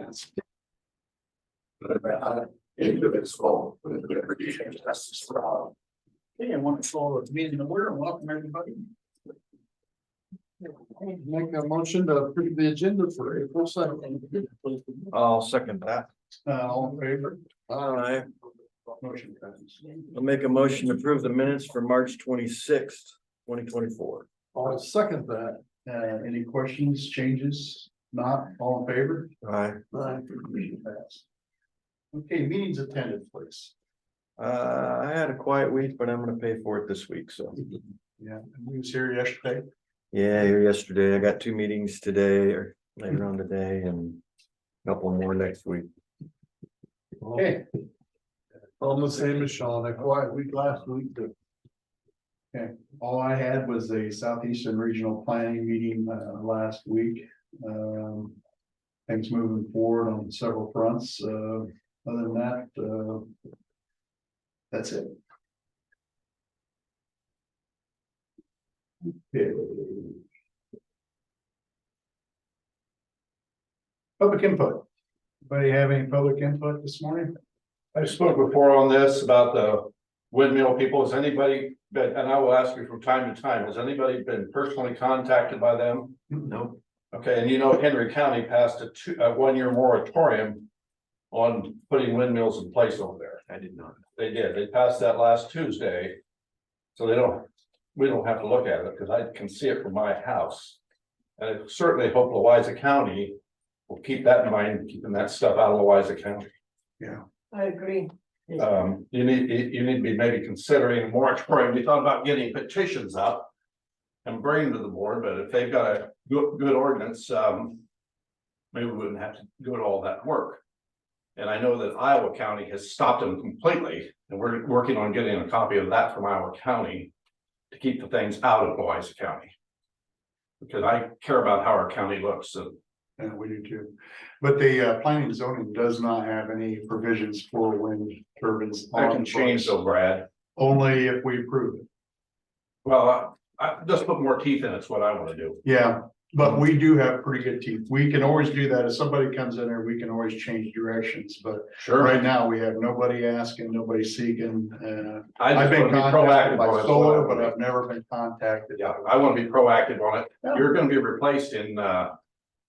finance. Indivisible with liberty and justice for all. Hey, I want to call the meeting to order and welcome everybody. Make a motion to approve the agenda for April 2nd. I'll second that. All in favor? Aye. Motion passes. I'll make a motion to approve the minutes for March 26th, 2024. I'll second that. Any questions, changes? Not, all in favor? Aye. Motion passed. Okay, meetings attended, please. I had a quiet week, but I'm gonna pay for it this week, so. Yeah, we was here yesterday. Yeah, here yesterday, I got 2 meetings today or later on today and a couple more next week. Okay. Almost same as Sean, a quiet week last week, but. Okay, all I had was a Southeastern Regional Planning meeting last week. Things moving forward on several fronts. Other than that, that's it. Okay. Public input. Anybody have any public input this morning? I spoke before on this about the windmill people. Has anybody been, and I will ask you from time to time, has anybody been personally contacted by them? Nope. Okay, and you know, Henry County passed a 1-year moratorium on putting windmills in place over there. I did not. They did. They passed that last Tuesday. So we don't have to look at it because I can see it from my house. And I certainly hope Louisa County will keep that in mind, keeping that stuff out of Louisa County. Yeah. I agree. You need to be maybe considering a moratorium. We thought about getting petitions up and bringing to the board, but if they've got a good ordinance, maybe we wouldn't have to do all that work. And I know that Iowa County has stopped them completely, and we're working on getting a copy of that from Iowa County to keep the things out of Louisa County. Because I care about how our county looks, and Yeah, we do too. But the planning and zoning does not have any provisions for wind turbines. that on can the change books. though, Brad. Only if we approve it. Well, I just put more teeth in it's what I want to do. Yeah, but we do have pretty good teeth. We can always do that. If somebody comes in there, we can always change directions, but Sure. right now we have nobody asking, nobody seeking. I just I've been want to be contacted proactive by on it. solar, but I've never been contacted. Yeah, I want to be proactive on it. Yeah. You're gonna be replaced in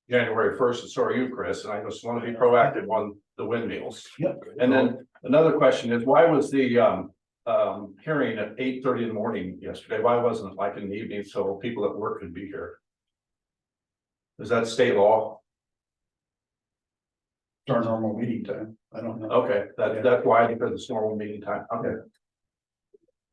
January 1st, and so are you, Chris, and I just want to be proactive on the windmills. Yep. And then another question is, why was the hearing at 8:30 in the morning yesterday? Why wasn't it like in the evening so people at work could be here? Is that state law? It's our normal meeting time. I don't know. Okay, that's why, because it's normal meeting time. Okay.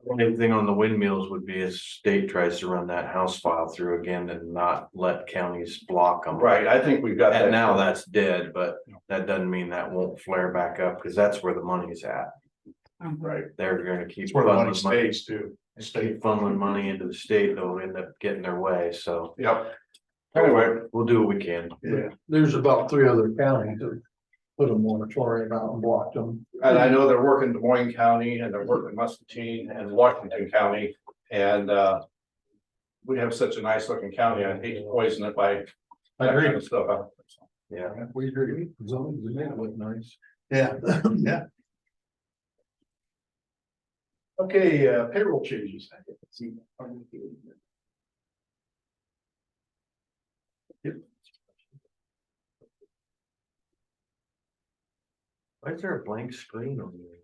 The only thing on the windmills would be if state tries to run that house file through again and not let counties block them. Right, I think we've got that. And now that's dead, but that doesn't mean that won't flare back up, because that's where the money's at. Right. They're gonna keep It's where the money funneling money, stays too. keep funneling money into the state, they'll end up getting their way, so. Yep. Anyway, We'll do what we can. Yeah. There's about 3 other counties that put a moratorium out and blocked them. and I know they're working Des Moines County and they're working Muscatine and Washington County, and we have such a nice looking county. I hate to poison it by I that agree. kind of stuff out. Yeah. We agree. Zoning, they look nice. Yeah, yeah. Okay, payroll changes. Why is there a blank screen on there?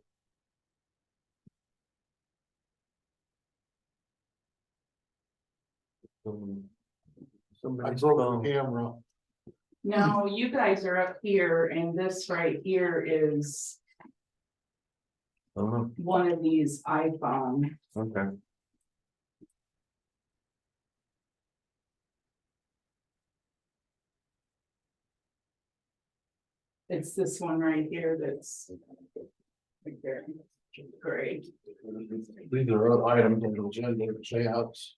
I Somebody's broke phone. the camera. No, you guys are up here and this right here is Oh, one of these iPhone. okay. It's this one right here that's right there. Great. These are other items on the agenda, payouts.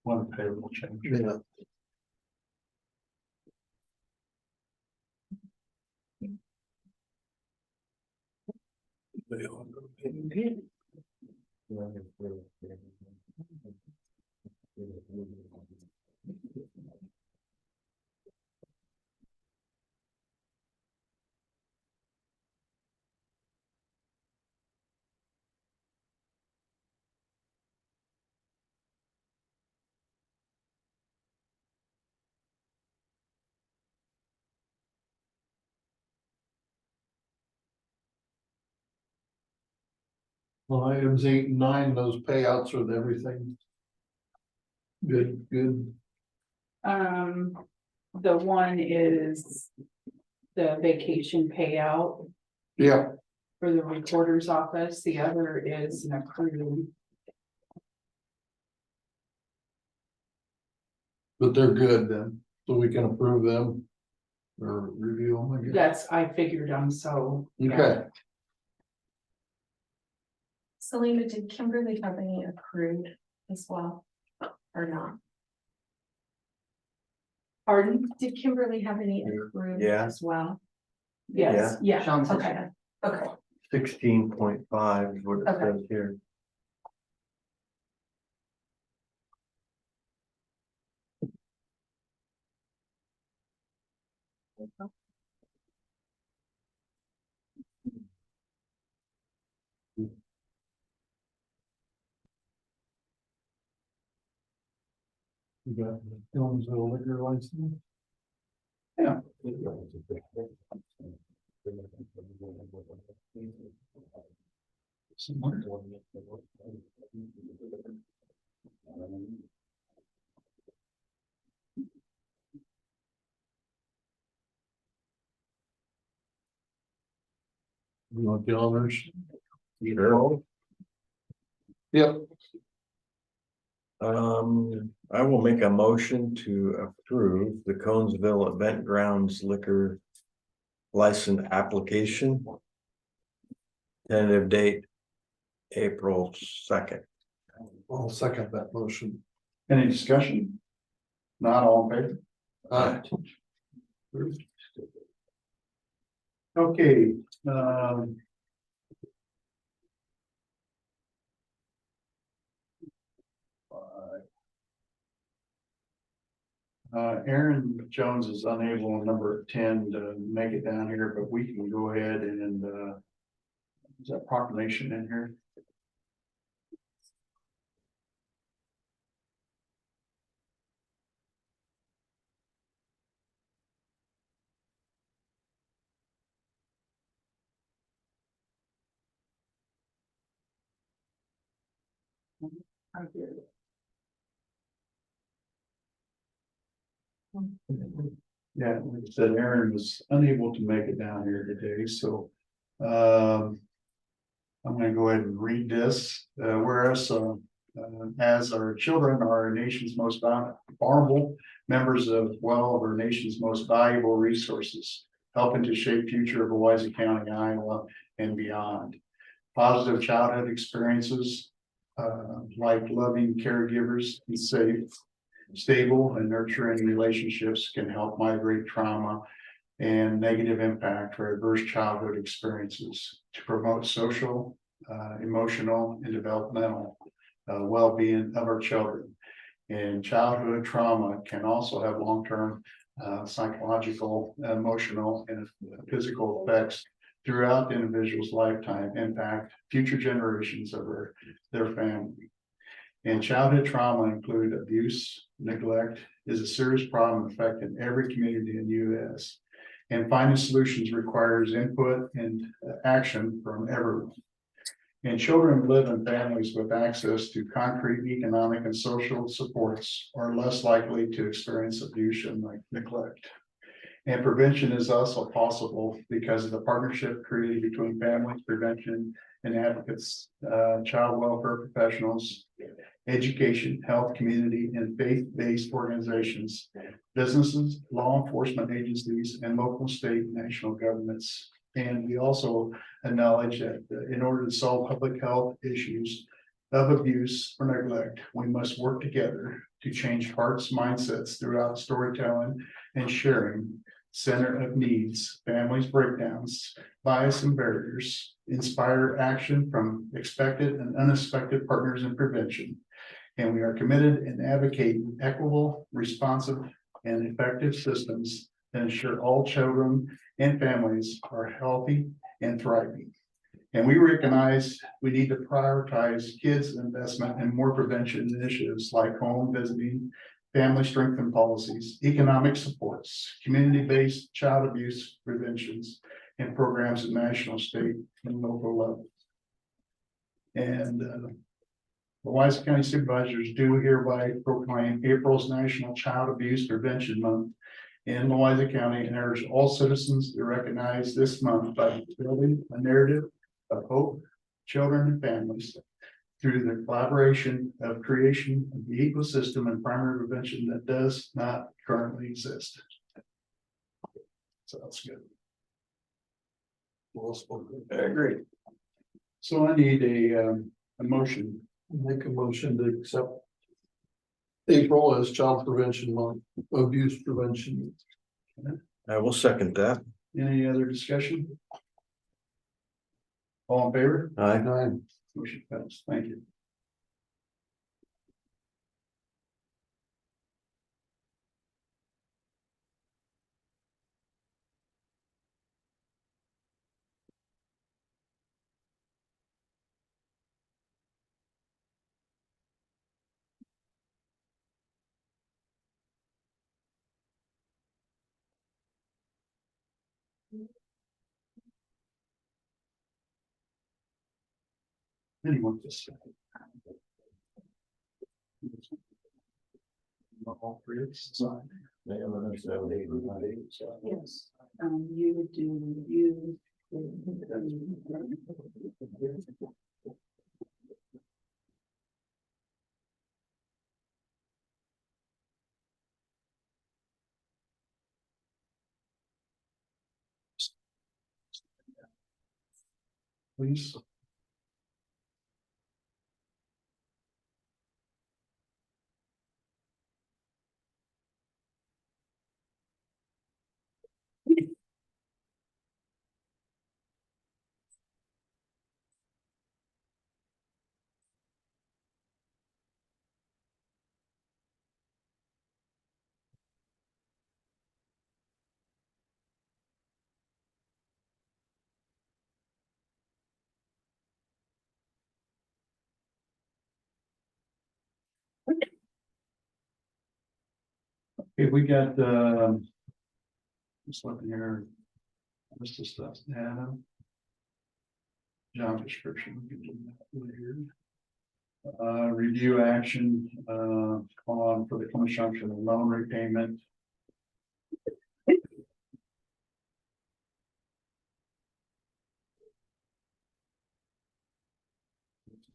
One payroll change. Yeah. Well, items 8 and 9, those payouts with everything. Good, good. The one is the vacation payout Yeah, for the recorder's office, the other is an accrued. but they're good then, so we can approve them. Or review them, I guess. That's, I figured them, so. yeah. Okay, Selena, did Kimberly have any accrued as well? Or not? Pardon? Did Kimberly have any accrued Yeah. as well? Yes, yeah, Sean said she had. Okay, 16.5 is what it Okay. says here. you got the Hillsville liquor license. Yeah. Somewhere. You want the honors? Sure. Yep. I will make a motion to approve the Conesville Event Grounds liquor license application. Tentative date, April 2nd. I'll second that motion. Any discussion? Not all in favor? Aye. Okay, Aaron Jones is unable on number 10 to make it down here, but we can go ahead and, is that proclamation in here? I hear you. Yeah, like I said, Aaron was unable to make it down here today, so, I'm gonna go ahead and read this, whereas, as our children are our nation's most vulnerable members of our nation's most valuable resources, helping to shape future of Louisa County, Iowa and beyond. Positive childhood experiences, like loving caregivers and safe, stable and nurturing relationships can help migrate trauma and negative impact for adverse childhood experiences to promote social, emotional, and developmental well-being of our children. And childhood trauma can also have long-term psychological, emotional, and physical effects throughout the individual's lifetime, impact future generations of their family. And childhood trauma include abuse, neglect is a serious problem affecting every community in the U.S. And finding solutions requires input and action from everyone. And children who live in families with access to concrete economic and social supports are less likely to experience abuse and neglect. And prevention is also possible because of the partnership created between families, prevention and advocates, child welfare professionals, education, health, community, and faith-based organizations, businesses, law enforcement agencies, and local, state, and national governments. And we also acknowledge that in order to solve public health issues of abuse or neglect, we must work together to change hearts' mindsets throughout storytelling and sharing, center of needs, families breakdowns, bias and barriers, inspire action from expected and unexpected partners in prevention, And we are committed and advocate equitable, responsive, and effective systems that ensure all children and families are healthy and thriving. And we recognize we need to prioritize kids' investment in more prevention initiatives like home visiting, family strengthened policies, economic supports, community-based child abuse preventions, and programs at national, state, and local level. And the Louisa County Supervisors do hereby proclaim April's National Child Abuse Prevention Month in Louisa County and urge all citizens to recognize this month by building a narrative of hope, children and families through the collaboration of creation of the ecosystem and primary prevention that does not currently exist. So that's good. Well spoken. I agree. So I need a motion. Make a motion to accept April as Child Prevention Month, Abuse Prevention. I will second that. Any other discussion? All in favor? Aye. Motion passed. Thank you. Anyone just. All three of us sign. Yes, you would do, you. Please. Okay, we got, just looking here. This is stuff, Adam. Job description. We can do that here. Review action, on for the consumption of loan repayment.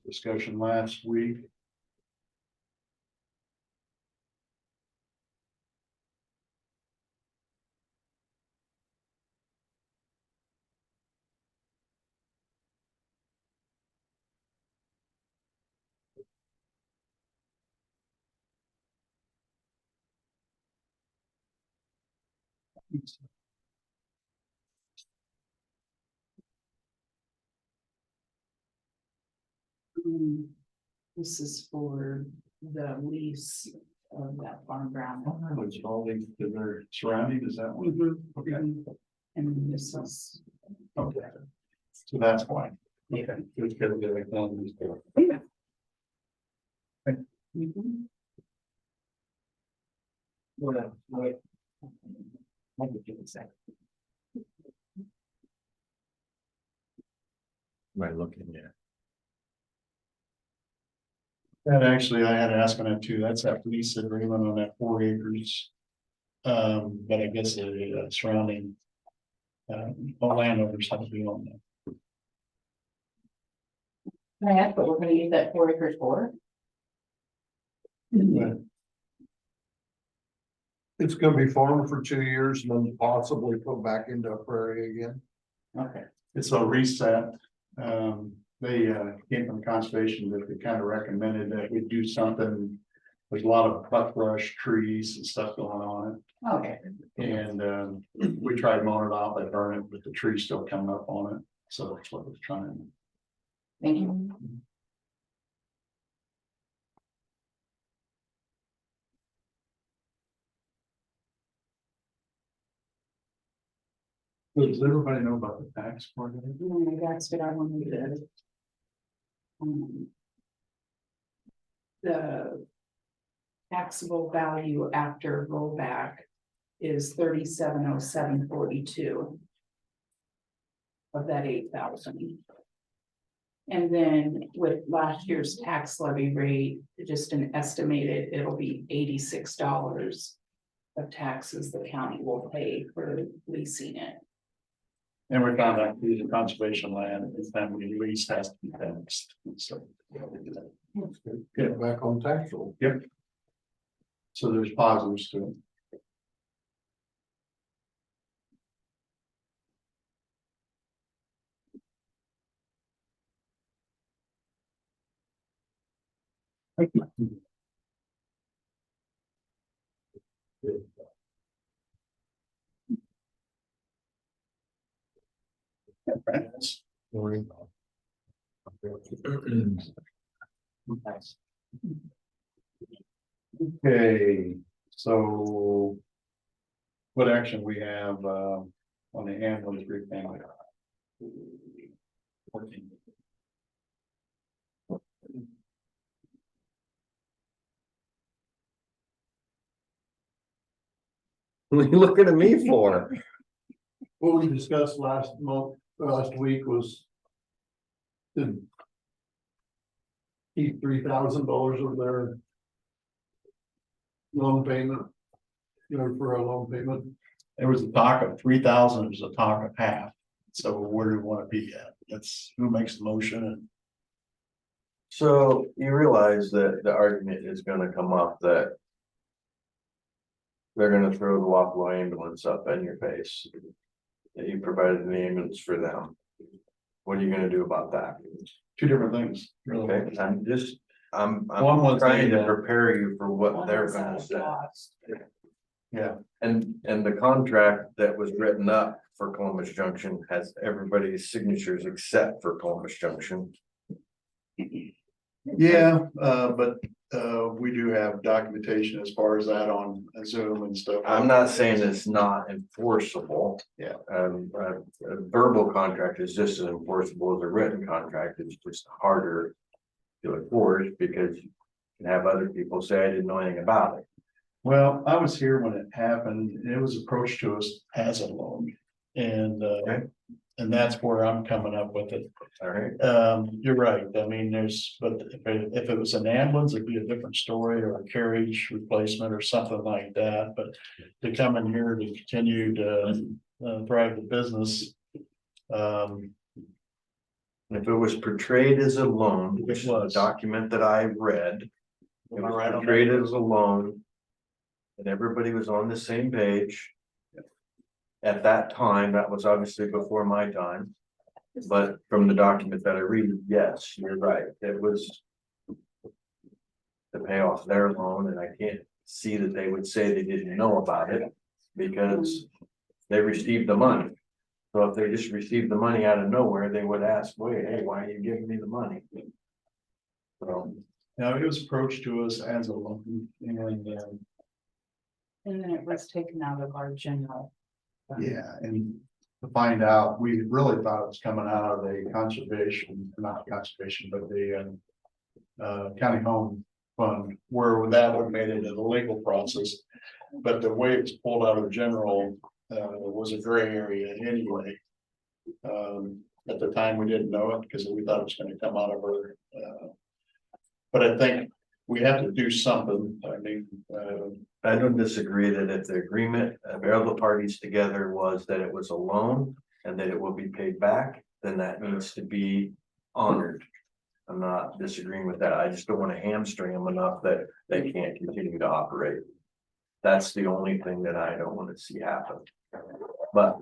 Discussion last week. This is for the lease of that farm ground. Which all these that are surrounding, is that one? Okay. And this is. Okay. So that's why. Yeah. It's gonna be like one of these. Mhm. What? What did you say? Right, looking, yeah. That actually, I had asked on that too. That's that lease agreement on that 4 acres. But I guess the surrounding. The landowners have to be on that. Can I ask what we're gonna use that 4 acres for? But It's gonna be farmed for 2 years and then possibly put back into a prairie again. Okay. it's a reset. They came from conservation that they kind of recommended that we do something. There's a lot of buckbrush, trees and stuff going on Okay. it. And we tried mowing it off, they burn it, but the trees still coming up on it. So that's what we're trying. Thank you. Does everybody know about the tax part of it? That's what I wanted to. The taxable value after rollback is 3707.42 of that 8,000. And then with last year's tax levy rate, just an estimated, it'll be $86 of taxes the county will pay for leasing it. And we found out the conservation land, the family lease has to be fenced, so. Get back on tax roll. Yep. So there's positives to it. Okay, so. What action we have on the ambulance repayment? What are you looking at me for? What we discussed last week was. To keep $3,000 of their. Loan payment. You know, for a loan payment. There was a talk of 3,000, there was a talk of half, so where do we want to be at? That's who makes the motion and. So you realize that the argument is gonna come up that. They're gonna throw the Wapello ambulance up in your face. That you provided an ambulance for them. What are you gonna do about that? Two different things, really. Okay, I'm One was trying to the, prepare you for what One they're is at gonna a say. cost. yeah, And the contract that was written up for Columbus Junction has everybody's signatures except for Columbus Junction. yeah, but we do have documentation as far as that on Zoom and stuff. I'm not saying it's not enforceable. Yeah. A verbal contract is just as enforceable as a written contract. It's just harder to enforce because you can have other people say, I didn't know anything about it. Well, I was here when it happened, and it was approached to us as a loan, and Okay. and that's where I'm coming up with it. All right. You're right, I mean, but if it was an ambulance, it'd be a different story, or a carriage replacement or something like that, but. To come in here to continue to thrive the business. If it was portrayed as a loan, which is It a was. document that I read. It Am I was right on that? portrayed as a loan. And everybody was on the same page. At that time, that was obviously before my time. But from the document that I read, yes, you're right, it was. To pay off their loan, and I can't see that they would say they didn't know about it. Because they received the money. So if they just received the money out of nowhere, they would ask, wait, hey, why are you giving me the money? So. Now, it was approached to us as a loan, And then it was taken out of our general. fund. yeah, and to find out, we really thought it was coming out of the conservation, not conservation, but the county home fund, where that would have made it into the legal process. But the way it was pulled out of the general was a gray area anyway. At the time, we didn't know it because we thought it was going to come out of our. But I think we have to do something. I mean, I don't disagree that if the agreement of all the parties together was that it was a loan and that it will be paid back, then that needs to be honored. I'm not disagreeing with that. I just don't want to hamstring them enough that they can't continue to operate. That's the only thing that I don't want to see happen. But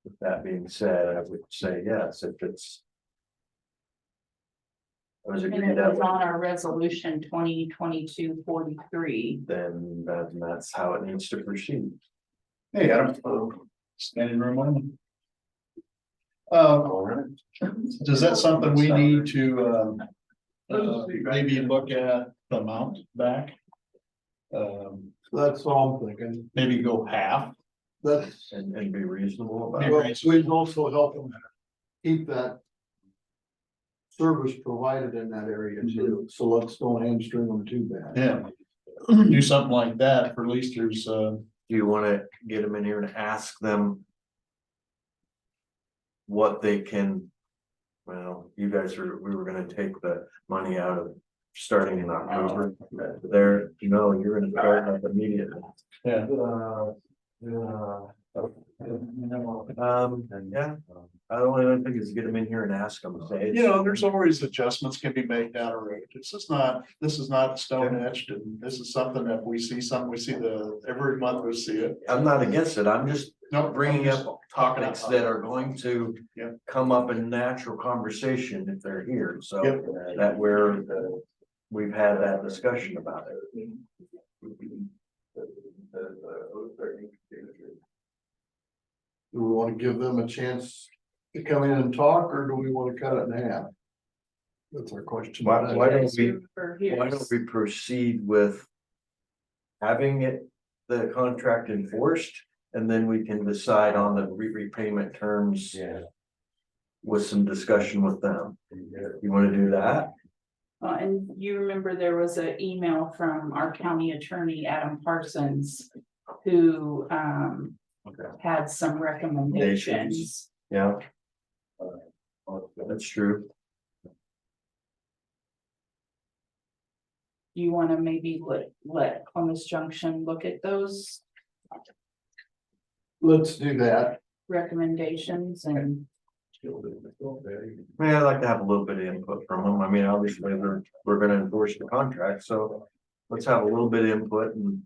with that being said, I would say yes, if it's. I was And agreed it that was way. on our resolution 2022-43. Then that's how it needs to proceed. hey, Adam, standing room only. Does that something we need to maybe look at the amount back? That's all I'm thinking. Maybe go half That's, and be reasonable about Be it. we'd also help them keep that service provided in that area too, so let's don't hamstring them too bad. Yeah. Do something like that, for at least there's, Do you wanna get them in here and ask them? What they can. Well, you guys we were gonna take the money out of starting in October. There, you're gonna start up immediately. yeah. Yeah, I don't only think is get them in here and ask them, say. There's always adjustments can be made down the road. This is not stone etched, and this is something that we see every month we see it. I'm not against it, I'm just No, bringing I'm just up talking topics about- that are going to. Yeah. Come up in natural conversation if they're here, so Yep. that we've had that discussion about it. Do we wanna give them a chance to come in and talk, or do we wanna cut it in half? That's our question. Why don't we, For why don't we proceed with having the contract enforced, and then we can decide on the repayment terms. With some discussion with them. You wanna do that? And you remember there was an email from our county attorney, Adam Parsons, who had some recommendations. Yeah. That's true. You wanna maybe let Columbus Junction look at those Let's do that. recommendations and I'd like to have a little bit of input from them. I mean, obviously, we're gonna enforce the contract, so let's have a little bit of input and.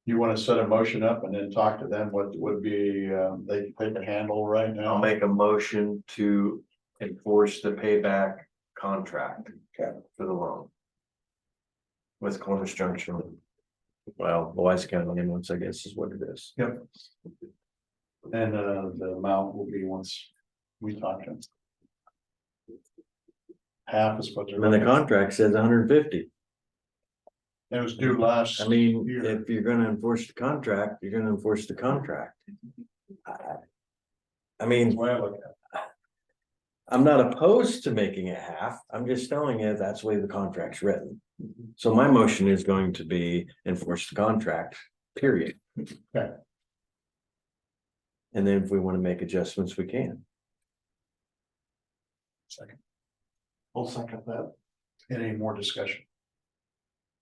You wanna set a motion up and then talk to them, what would be, they can handle right now? I'll make a motion to enforce the payback contract for the loan. With Columbus Junction. Well, Louisa County ambulance, I guess is what it is. Yep. And the amount will be once we talk to them. Half is what they're. And the contract says 150. It was due last. I mean, year. if you're gonna enforce the contract, you're gonna enforce the contract. I mean, Well, I'm not opposed to making it half, I'm just telling you that's the way the contract's written. So my motion is going to be enforce the contract, period. Okay. And then if we wanna make adjustments, we can. Second. I'll second that. Any more discussion?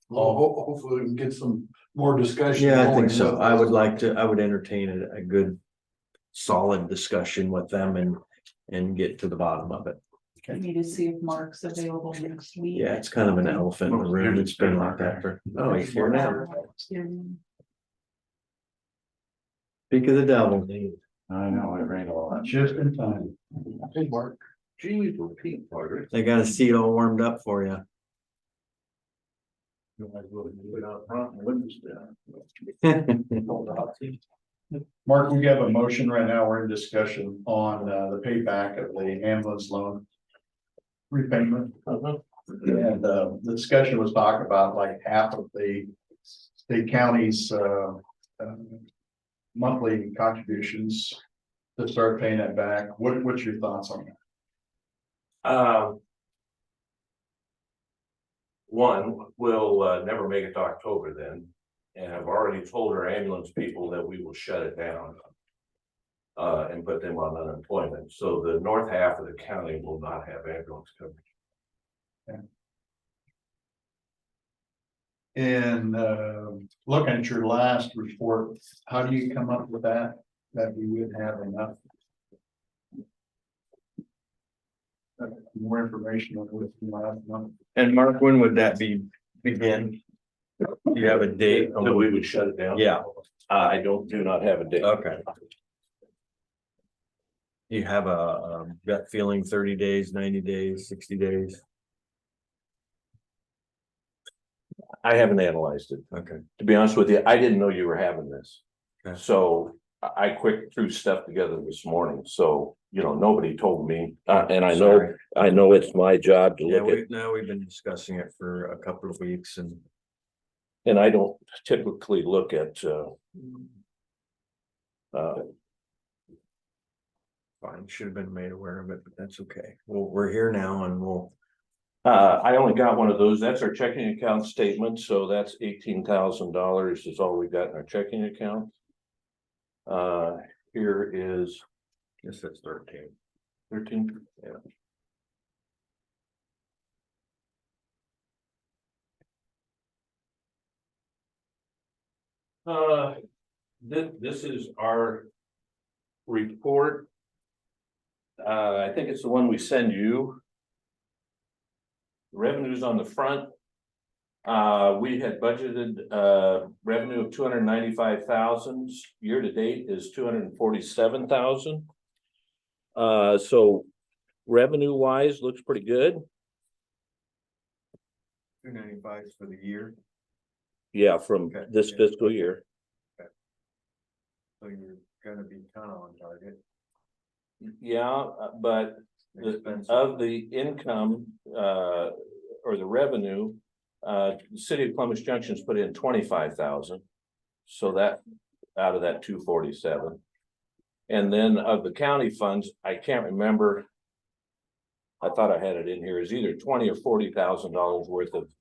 Well, hopefully we can get some more discussion. Yeah, I going think so. with I this. would entertain a good, solid discussion with them and get to the bottom of it. we need to see if Mark's available next week. Yeah, it's kind of an elephant in the room. It's been like that for, oh, he's here now. Speak of the devil. I know, it rained a lot. Just in time. Hey, Mark. Geez, repeat, Margaret. They got a seat all warmed up for you. You might as well do it out front and windows down. Mark, we have a motion right now. We're in discussion on the payback of the ambulance loan. Repayment. And the discussion was talking about like half of the state county's monthly contributions to start paying that back. What's your thoughts on that? One, we'll never make it to October then, and I've already told our ambulance people that we will shut it down. And put them on unemployment, so the north half of the county will not have ambulance coverage. And looking at your last report, how do you come up with that we would have enough? More information on what you last month. And Mark, when would that begin? Do you have a date? That we would shut it down? Yeah. I do not have a date. Okay. You have a gut feeling 30 days, 90 days, 60 days? I haven't analyzed it. Okay. To be honest with you, I didn't know you were having this. Okay. So I quick threw stuff together this morning, so, nobody told me, and I know it's my job to Yeah, look at. we've been discussing it for a couple of weeks and And I don't typically look at, Fine, should have been made aware of it, but that's okay. Well, we're here now and we'll, I only got one of those. That's our checking account statement, so that's $18,000 is all we got in our checking account. Here is guess that's 13. 13. Yeah. This is our report. I think it's the one we send you. Revenues on the front. We had budgeted revenue of 295,000. Year to date is 247,000. So revenue wise looks pretty good. 295 for the year, Yeah, from Okay. this fiscal year. so you're gonna be kind of on target. Yeah, but of the income, or the revenue, the city of Columbus Junction's put in 25,000. So that, out of that 247. And then of the county funds, I can't remember. I thought I had it in here, is either $20,000 or $40,000 worth of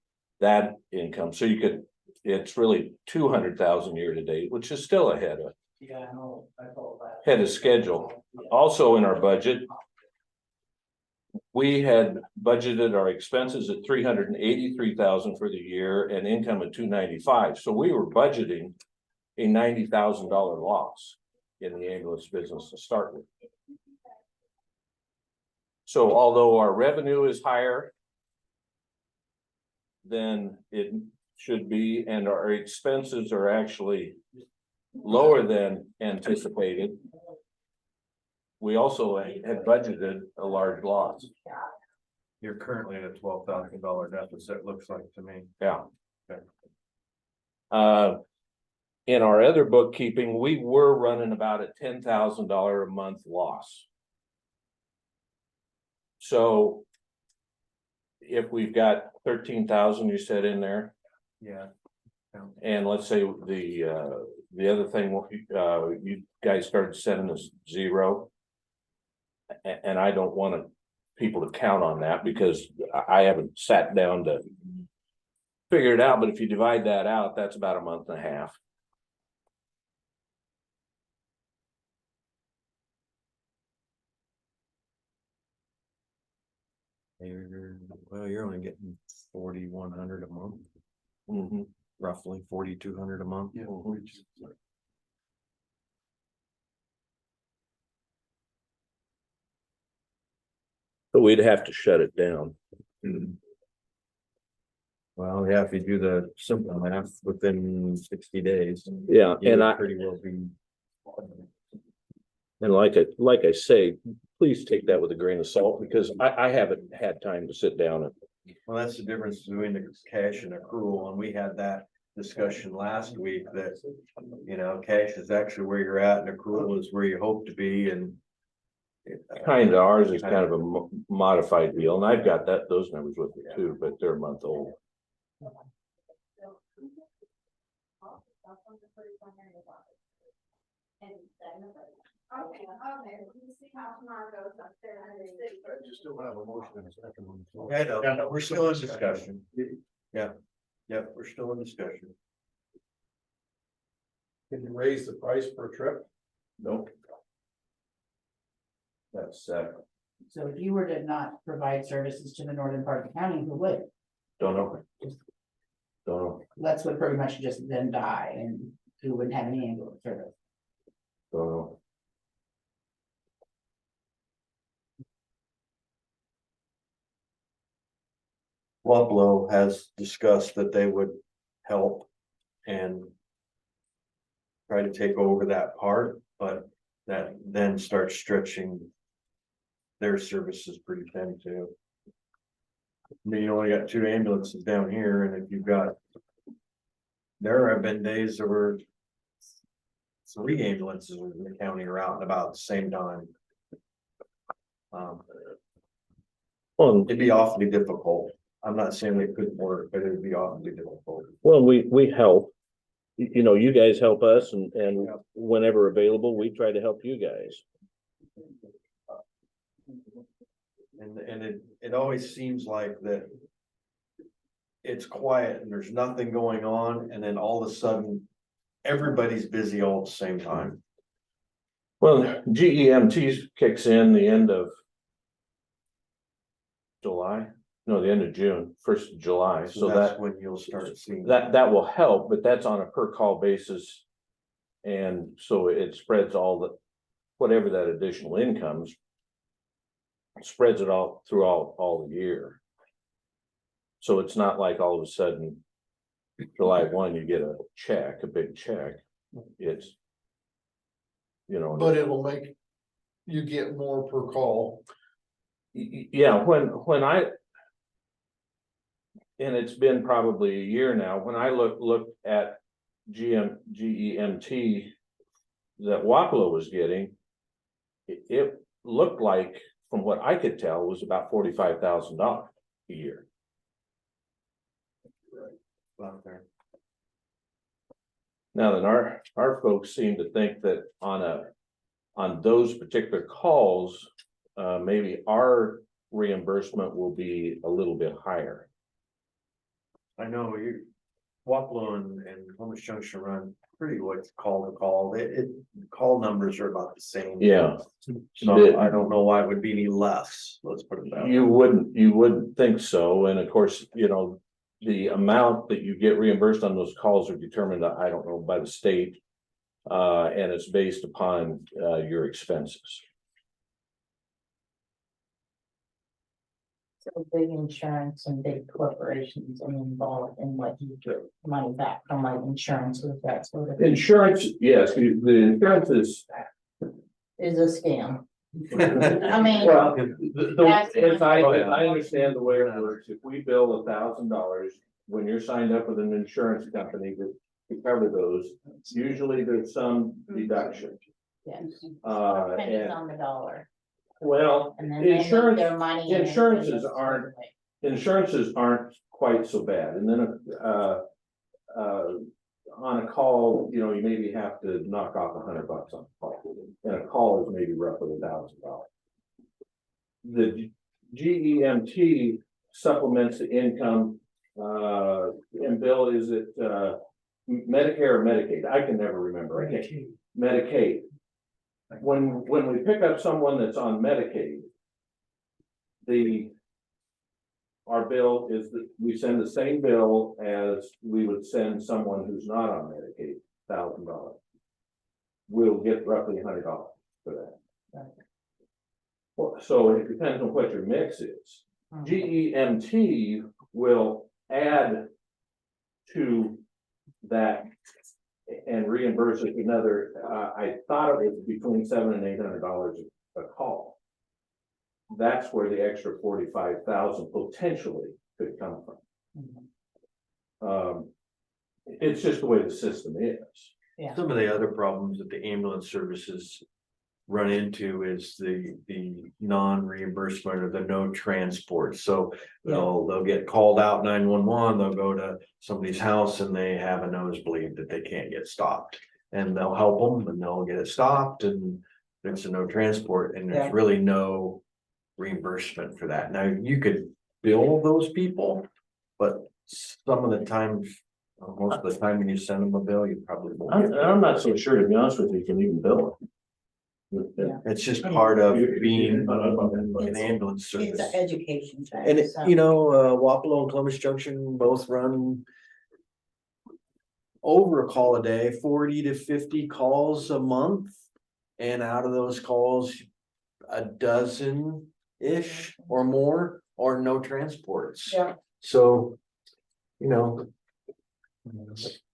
that income. So you could, it's really 200,000 year to date, which is still ahead of. Yeah, I know, I thought that. Ahead of schedule. Also in our budget, we had budgeted our expenses at 383,000 for the year and income at 295. So we were budgeting a $90,000 loss in the ambulance business to start with. So although our revenue is higher than it should be, and our expenses are actually lower than anticipated, we also had budgeted a large loss. You're currently at a $12,000 deficit, looks like to me. Yeah. Okay. In our other bookkeeping, we were running about a $10,000 a month loss. So if we've got 13,000, you said in there, Yeah. and let's say the other thing, you guys started sending us 0. And I don't want people to count on that because I haven't sat down to figure it out. But if you divide that out, that's about a month and a half. You're only getting 4,100 a month, Mm-hmm. roughly 4,200 a month. Yeah. But we'd have to shut it down. Well, yeah, if you do the simple math within 60 days. Yeah, you and would I pretty well be. and like I say, please take that with a grain of salt because I haven't had time to sit down and. Well, that's the difference between the cash and accrual, and we had that discussion last week that, you know, cash is actually where you're at and accrual is where you hope to be and. Kind of, ours is kind of a modified deal, and I've got those numbers with me too, but they're a month old. You still have a motion in a second. I know, we're still in discussion. Yeah, we're still in discussion. Can you raise the price per trip? Nope. That's So if you were to not provide services to the northern part of the county, who would? don't know. Don't know, That's what pretty much just then die and who wouldn't have any ambulance service. don't know. Waplo has discussed that they would help and try to take over that part, but that then starts stretching their services pretty thin too. I mean, you only got 2 ambulances down here, and if you've got, there have been days there were 3 ambulances in the county are out at about the same time. Well, It'd be awfully difficult. I'm not saying they couldn't work, but it'd be awfully difficult. Well, we help. You know, you guys help us and whenever available, we try to help you guys. And it always seems like that. It's quiet and there's nothing going on, and then all of a sudden, everybody's busy all at the same time. Well, GEMT kicks in the end of July, no, the end of June, 1st of July, So so that's that when you'll start seeing. that will help, but that's on a per call basis. And so it spreads all the, whatever that additional incomes. Spreads it all through all the year. So it's not like all of a sudden, July 1, you get a check, a big check. It's, you know. But it'll make you get more per call. Yeah, when I. And it's been probably a year now, when I looked at GEMT that Wapello was getting. It looked like, from what I could tell, was about $45,000 a year. Out there. Now then, our folks seem to think that on those particular calls, maybe our reimbursement will be a little bit higher. I know Wapello and Columbus Junction run pretty much call to call. Call numbers are about the same. Yeah. So I don't know why it would be any less. Let's put it that way. You wouldn't think so, and of course, you know, the amount that you get reimbursed on those calls are determined, I don't know, by the state. And it's based upon your expenses. So big insurance and big corporations are involved in what you get money back from, like insurance, if that's what it Insurance, yes, the insurance is a scam. I mean, well, That's- as I understand the way it works, if we bill $1,000, when you're signed up with an insurance company to cover those, usually there's some deduction. yes, And depends on the dollar. well, And then they make their money. and insurances they- aren't quite so bad, and then on a call, you know, you maybe have to knock off $100 on a call, and a call is maybe roughly $1,000. The GEMT supplements the income, and Bill, is it Medicare or Medicaid? I can never remember. I can't. Medicaid. When we pick up someone that's on Medicaid, our bill is that we send the same bill as we would send someone who's not on Medicaid, $1,000. We'll get roughly $100 for that. Well, so it depends on what your mix is. GEMT will add to that and reimburse it another, I thought it was between $700 and $800 a call. That's where the extra 45,000 potentially could come from. It's just the way the system is. Yeah. Some of the other problems that the ambulance services run into is the non-reimbursement or the no transport. So they'll get called out 911, they'll go to somebody's house and they have a nosebleed that they can't get stopped. And they'll help them and they'll get it stopped, and there's a no transport, and there's really no reimbursement for that. Now, you could bill those people, but some of the times, most of the time when you send them a bill, you probably won't. I'm not so sure, to be honest with you, you can even bill it. It's just part of being an ambulance It's service. an education thing. And so. Wapello and Columbus Junction both run over a call a day, 40 to 50 calls a month. And out of those calls, a dozen-ish or more are no transports. Yeah. So,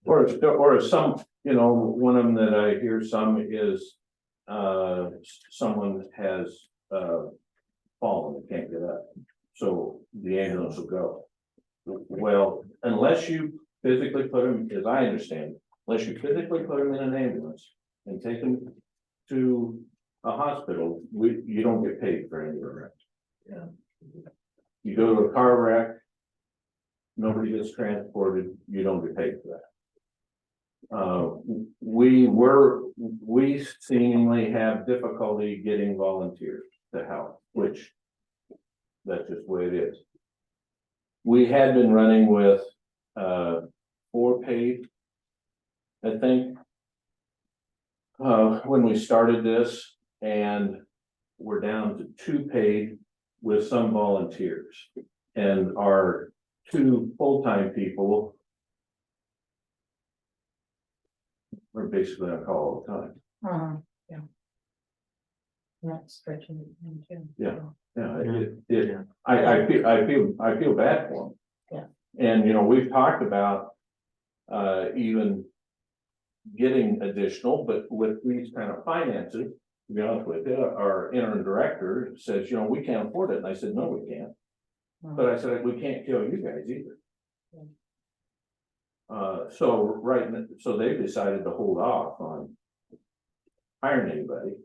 Or some, you know, one of them that I hear some is, someone has, fallen and can't get up. So the ambulance will go. Well, unless you physically put them, as I understand, unless you physically put them in an ambulance and take them to a hospital, you don't get paid for any of it. Yeah. You go to a car wreck, nobody gets transported, you don't get paid for that. We seemingly have difficulty getting volunteers to help, which that's just the way it is. We had been running with, 4 paid, I think. When we started this, and we're down to 2 paid with some volunteers. And our 2 full-time people are basically on call all the time. Yeah. That's stretching it too. Yeah. Yeah, I feel bad for them. Yeah. And, you know, we've talked about, even getting additional, but with these kind of finances, to be honest with you, our interim director says, you know, we can't afford it. And I said, no, we can't. But I said, we can't kill you guys either. So they've decided to hold off on hiring anybody.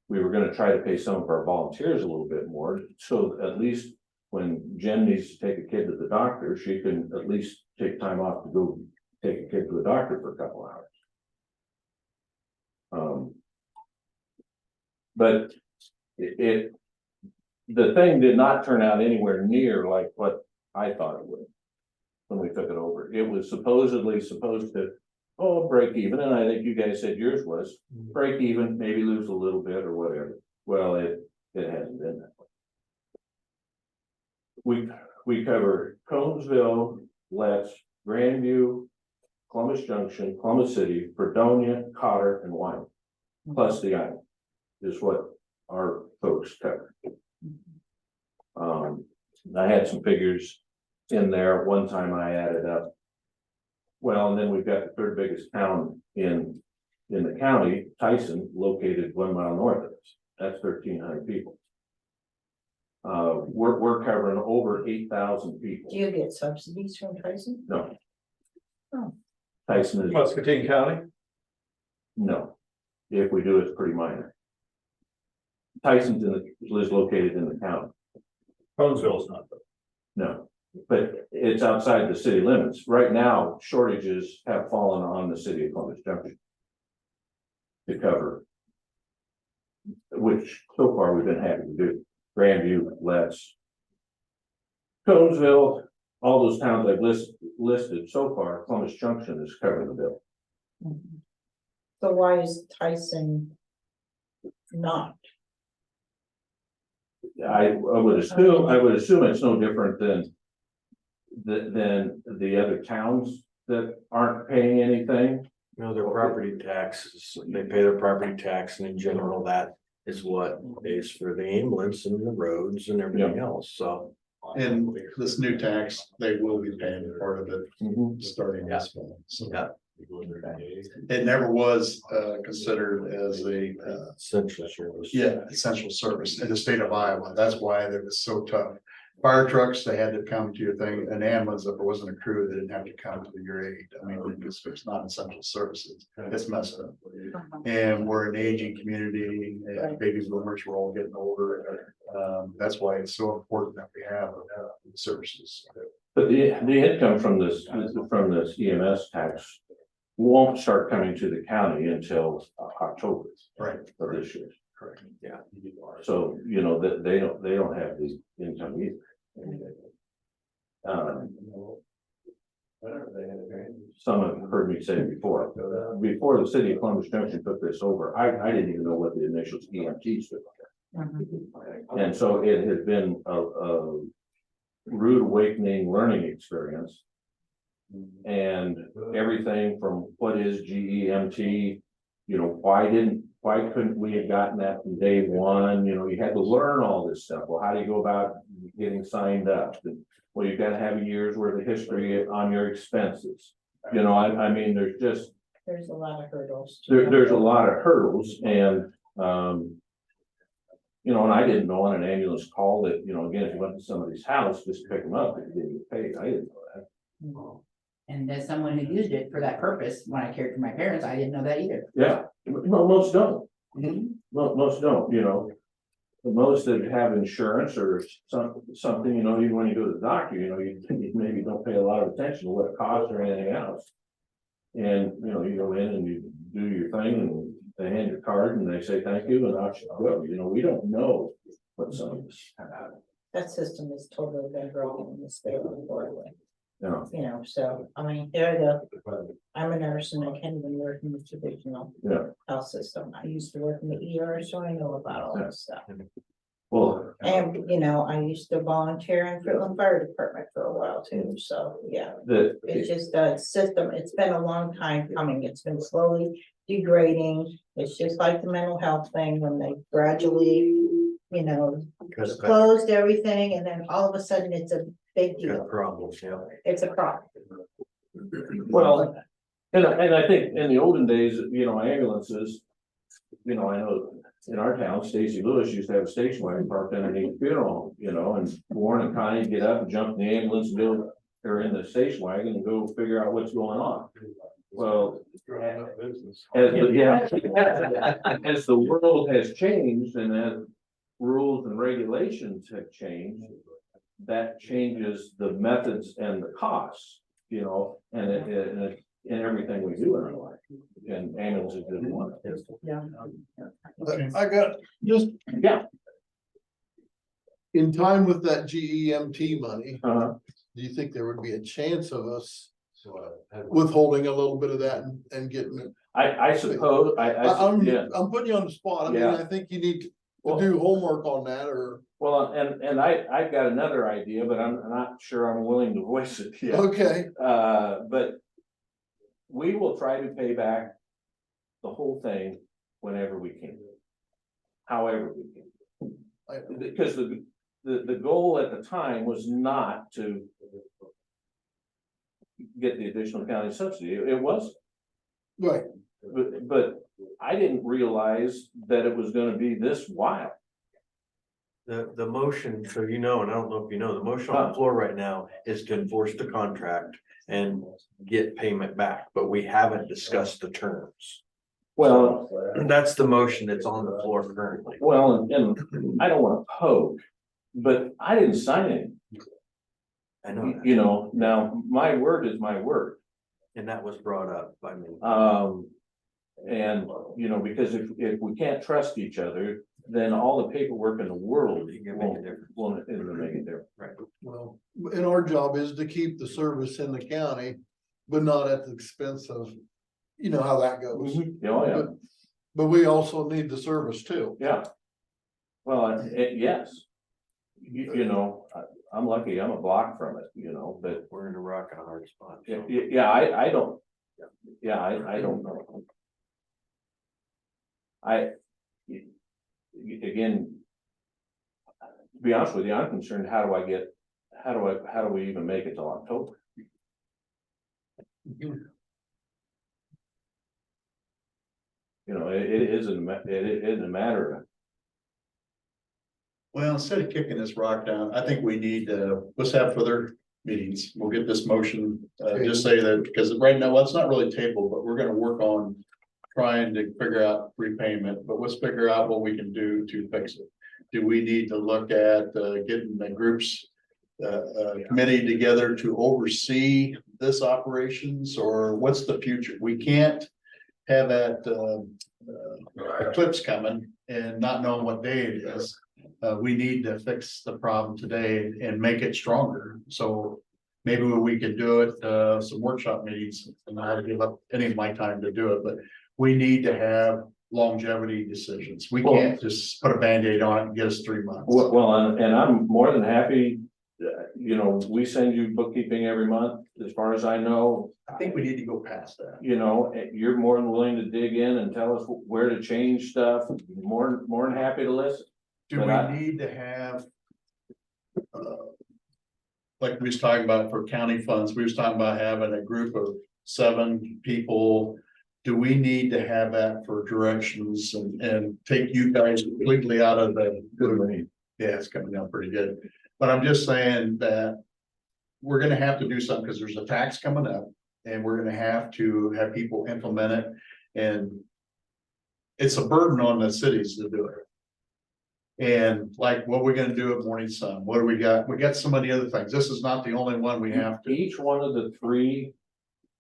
We were gonna try to pay some of our volunteers a little bit more, so at least when Jen needs to take a kid to the doctor, she can at least take time off to go take a kid to the doctor for a couple hours. But the thing did not turn out anywhere near like what I thought it would when we took it over. It was supposedly supposed to, break even, and I think you guys said yours was break even, maybe lose a little bit or whatever. Well, it hasn't been that way. We cover Conesville, Letts, Grandview, Columbus Junction, Columbus City, Fredonia, Cotter, and Wyoming, plus the island is what our folks cover. I had some figures in there. One time I added up. Well, and then we've got the 3rd biggest town in the county, Tyson, located 1 mile north of us. That's 1,300 people. We're covering over 8,000 people. Do you get subsidies from Tyson? No. Oh. Tyson is, Muscatine County? no. If we do, it's pretty minor. Tyson's is located in the county. Conesville's not. No, but it's outside the city limits. Right now, shortages have fallen on the city of Columbus Junction to cover, which so far we've been happy to do. Grandview, Letts, Conesville, all those towns I've listed so far, Columbus Junction is covering the bill. So why is Tyson not? I would assume it's no different than the other towns that aren't paying anything. No, their property taxes, they pay their property tax, and in general, that is what pays for the ambulance and the roads and everything else, so. And this new tax, they will be paying part of it starting this fall. So Yeah. it never was considered as a Essential service. essential service in the state of Iowa. That's why it was so tough. Fire trucks, they had to come to your thing, an ambulance, if it wasn't a crew, they didn't have to come to your aid. I mean, it's not essential services. It's messed up. And we're an aging community, and baby boomers, we're all getting older. That's why it's so important that we have services. But the income from this EMS tax won't start coming to the county until October Right. of this year. Correct. Yeah. So, you know, that they don't have the income either. Some have heard me say before the city of Columbus Junction took this over, I didn't even know what the initials EMT stood for. And so it has been a rude awakening learning experience. And everything from what is GEMT, you know, why couldn't we have gotten that from day one? You know, you had to learn all this stuff. Well, how do you go about getting signed up? And, well, you've got to have a year's worth of history on your expenses. You know, I mean, There's a lot of hurdles. there's a lot of hurdles, and you know, and I didn't know on an ambulance call that, you know, again, if you went to somebody's house, just pick them up, if you didn't get paid. I didn't know that. And as someone who used it for that purpose, when I cared for my parents, I didn't know that either. Yeah, most don't. Most don't, you know. most that have insurance or something, you know, even when you go to the doctor, you know, you maybe don't pay a lot of attention to what it costs or anything else. And, you know, you go in and you do your thing and they hand your card and they say thank you and out you go, you know, we don't know what some of this have. That system is totally been broken in the state of Florida. Yeah. You know, so, I mean, there you go. I'm a nurse and I can't even work in the traditional Yeah. health system. I used to work in the ER, so I know about all this stuff. Well, And, you know, I used to volunteer in Portland Fire Department for a while too, so, yeah. It's just a system, it's been a long time coming, it's been slowly degrading. It's just like the mental health thing, when they gradually, you know, closed everything, and then all of a sudden it's a big deal. Problems, yeah. It's a problem. well, and I think in the olden days, you know, ambulances, you know, I know in our town, Stacy Lewis used to have a station wagon parked underneath the funeral home, you know, and Warren and Connie get up and jump in the ambulance and go, or in the station wagon and go figure out what's going on. Well, as the world has changed and as rules and regulations have changed, that changes the methods and the costs, you know, and in everything we do in our life. And ambulances didn't want it. Yeah. I got just. Yeah. In time with that GEMT money, Uh, do you think there would be a chance of us withholding a little bit of that and getting it? I suppose, yeah. I'm putting you on the spot. I mean, Yeah. I think you need to Well- do homework on that or, Well, and I've got another idea, but I'm not sure I'm willing to voice it yet. okay, But we will try to pay back the whole thing whenever we can. However we can. Because the goal at the time was not to get the additional county subsidy. It was, right. but I didn't realize that it was gonna be this wild. The motion, so you know, and I don't know if you know, the motion on the floor right now is to enforce the contract and get payment back, but we haven't discussed the terms. Well, That's the motion that's on the floor currently. well, and I don't wanna poke, but I didn't sign it. I know that, You know, now my word is my word. and that was brought up by me. And, you know, because if we can't trust each other, then all the paperwork in the world You can make a difference. won't make a difference. Right. Well, and our job is to keep the service in the county, but not at the expense of, you know how that goes. Oh, yeah, But we also need the service too. yeah. Well, yes. You know, I'm lucky, I'm a block from it, you know, but We're in a rock and a hard spot. so. yeah, I don't. Yeah, I don't know. Again. To be honest with you, I'm concerned, how do we even make it till October? You know, it isn't a matter of. Well, instead of kicking this rock down, I think we need, let's have further meetings. We'll get this motion, just say that, because right now, well, it's not really tabled, but we're gonna work on trying to figure out repayment, but let's figure out what we can do to fix it. Do we need to look at, getting the groups, committee together to oversee this operations, or what's the future? We can't have that, eclipse coming and not knowing what day it is. We need to fix the problem today and make it stronger. So maybe we could do it, some workshop meetings, and I give up any of my time to do it, but we need to have longevity decisions. We can't just put a Band-Aid on it and get us 3 months. Well, and I'm more than happy, you know, we send you bookkeeping every month, as far as I know. I think we need to go past that. You know, you're more than willing to dig in and tell us where to change stuff, more than happy to listen. Do But we need to have? Like we was talking about for county funds, we was talking about having a group of 7 people. Do we need to have that for directions and take you guys completely out of the? Yeah, it's coming down pretty good, but I'm just saying that. We're gonna have to do something because there's a tax coming up and we're gonna have to have people implement it and. It's a burden on the cities to do it. And like, what we're gonna do at Morning Sun, what do we got? We got so many other things. This is not the only one we have to. Each one of the three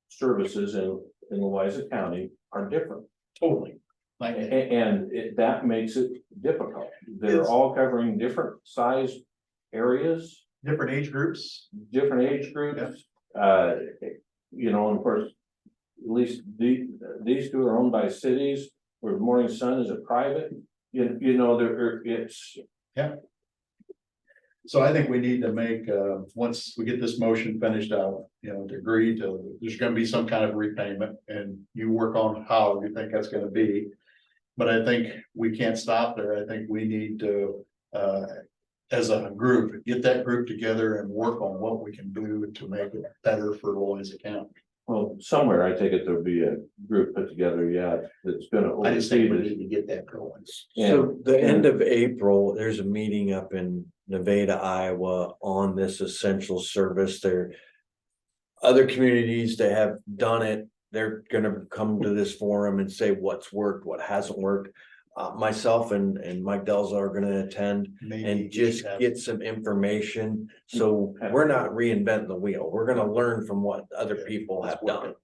services in Louisa County are different. Totally. Like, That makes it difficult. They're It's- all covering different size areas, different age groups. different age groups. You know, and of course, at least these two are owned by cities, where Morning Sun is a private. You know, it's, So I think we need to make, once we get this motion finished out, you know, to agree to, there's gonna be some kind of repayment and you work on how you think that's gonna be. But I think we can't stop there. I think we need to, as a group, get that group together and work on what we can do to make it better for Louisa County. well, somewhere I take it there'll be a group put together, that's gonna I just oversee think we this. need to get that going. So the end of April, there's a meeting up in Nevada, Iowa on this essential service. There. Other communities that have done it, they're gonna come to this forum and say what's worked, what hasn't worked. Myself and Mike Delza are gonna attend Maybe and we just should have- get some information. So we're not reinventing the wheel. We're gonna learn from what other people have done.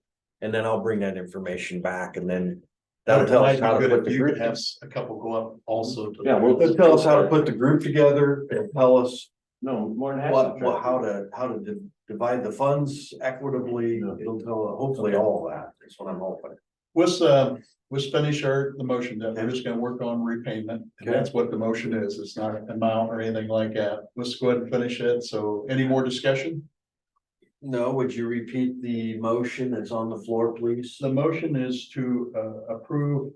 And then I'll bring that information back and then that'll tell us how to put the You group. could have a couple go up also. to- Yeah, It'll tell us how to put the group together and tell us No, more than happy. how to divide the funds equitably. It'll tell, hopefully all of that. That's what I'm hoping. Let's finish the motion that we're just gonna work on repayment. And that's what the motion is. It's not an amount or anything like that. Let's go ahead and finish it. So any more discussion? No, would you repeat the motion that's on the floor, please? The motion is to approve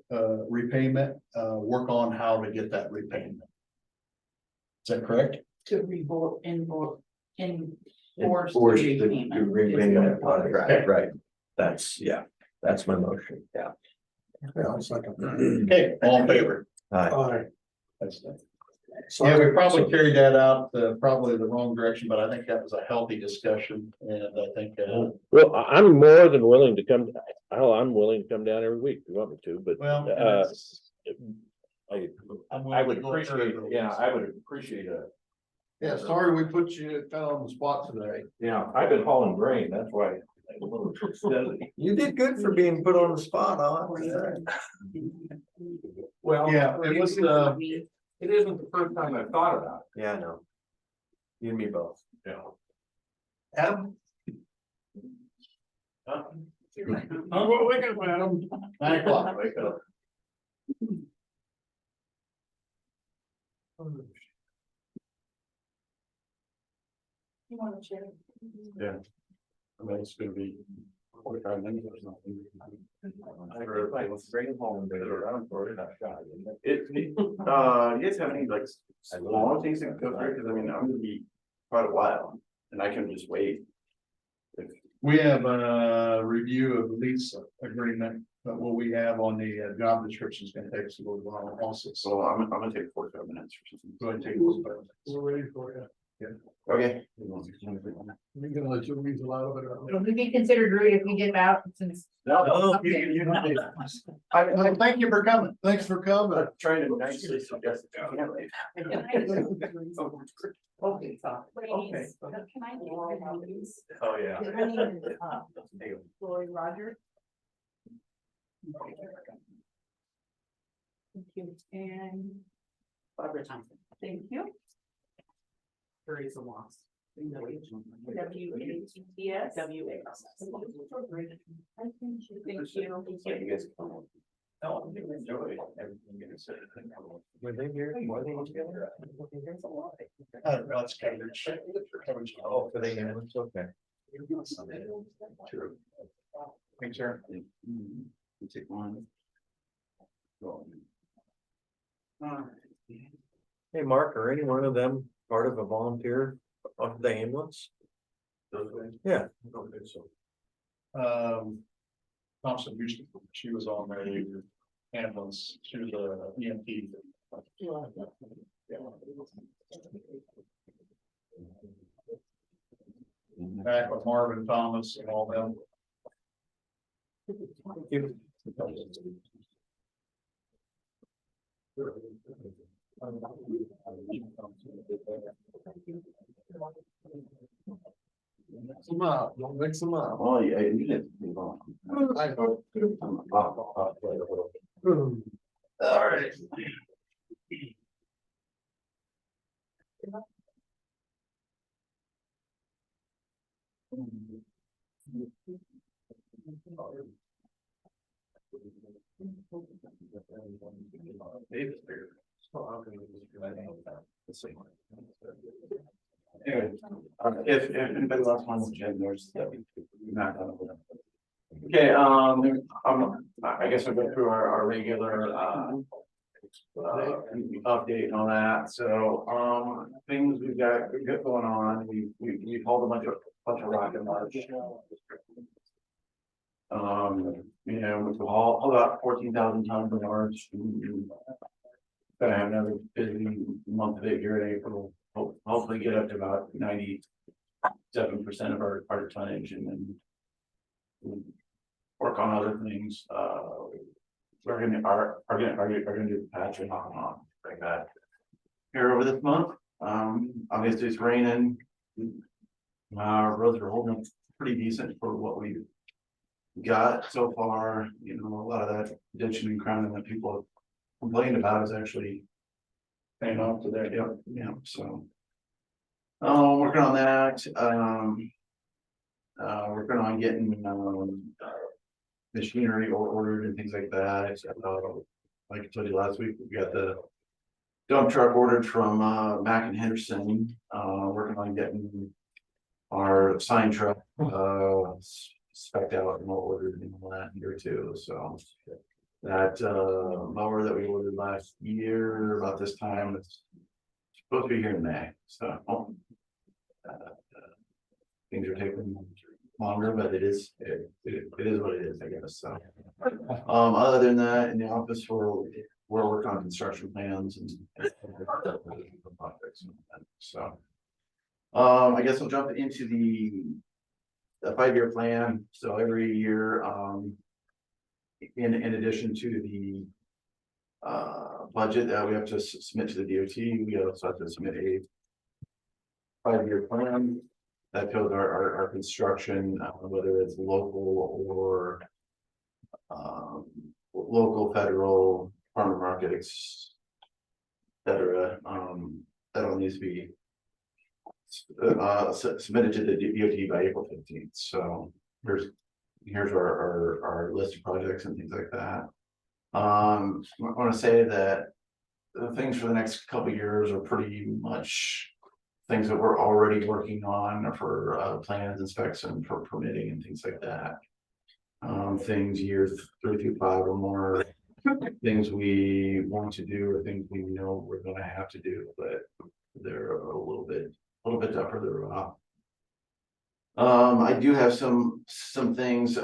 repayment, work on how to get that repayment. Is that correct? To enforce Enforce the the repayment. repayment contract, right? That's my motion, yeah. Okay, all in favor? Aye. That's it. Yeah, we probably carried that out, probably the wrong direction, but I think that was a healthy discussion and I think, Well, I'm more than willing to come, I'm willing to come down every week if you want me to, but. well. I would appreciate, I would appreciate a. Yeah, sorry we put you kind of on the spot today. Yeah, I've been hauling grain, that's why. I'm a little steady. You did good for being put on the spot, huh? Well. Yeah, it was, It isn't the first time I've thought about Yeah, I know. You and me both. it, you know. Adam, I'm gonna wake up, Adam. 9 o'clock, wake up. You wanna share? I mean, it's gonna be 45 minutes or something. Bring it home, bring it around for it, not shy. You guys have any like small things that go through, because I mean, I'm gonna be quite a while, and I can just wait. We have a review of lease agreement, but what we have on the job description is gonna take us a little while also. So So I'm gonna take 45 minutes or something. go ahead and take a little bit. We're ready for you. Okay. We're gonna let you read a lot of it. Would we be considered rude if we get out since? No, I thank you for coming. Thanks for coming. I'm trying to nicely suggest that you can't leave. Okay, so. Ladies, can I get your names? Oh, yeah. My name is, Lori Rogers. Thank you, and Barbara Thompson. thank you. Teresa Moss. WATS. WAS. Thank you. You guys come on. No, I'm gonna enjoy everything you said. Were they here? Were they together? There's a lot. That's coverage. Oh, for the ambulance, okay. True. Thanks, sir. You take one. Hey, Mark, are any one of them part of a volunteer of the ambulance? Yeah. Okay, so. Thompson Houston, she was on the ambulance, she was a EMT. Back with Marvin Thomas and all them. Mix them up, don't mix them up. Oh, yeah, you did. I hope. All right. Anyway, if anybody wants one, there's. Okay, I guess we'll go through our regular, update and all that, so, things we've got going on, we hauled a bunch of rock and march. You know, we haul about 14,000 tons of march. Gonna have another busy month of it here in April, hopefully get up to about 97% of our tonnage, and then work on other things, we're gonna do the patching on like that. Here over this month, obviously it's raining. Our roads are holding up pretty decent for what we got so far, you know, a lot of that ditching and crowning that people have complained about is actually paying off to there, yeah, so. Working on that, working on getting, machinery ordered and things like that. Like I told you last week, we got the dump truck ordered from Mack and Henderson. Working on getting our sign truck spec'd out and ordered and all that here too. So that mower that we ordered last year about this time, it's supposed to be here in May. So things are taking longer, but it is what it is, I guess. So other than that, in the office, we're working on construction plans and projects. So I guess we'll jump into the 5-year plan. So every year, in addition to the budget that we have to submit to the DOT, we also have to submit a 5-year plan that shows our construction, whether it's local or local, federal, farmer markets, et cetera. That all needs to be submitted to the DOT by April 15th. So here's our list of projects and things like that. I want to say that the things for the next couple of years are pretty much things that we're already working on for plans and specs and for permitting and things like that. Things years 3 through 5 or more, things we want to do or things we know we're going to have to do, but they're a little bit further off. I do have some things.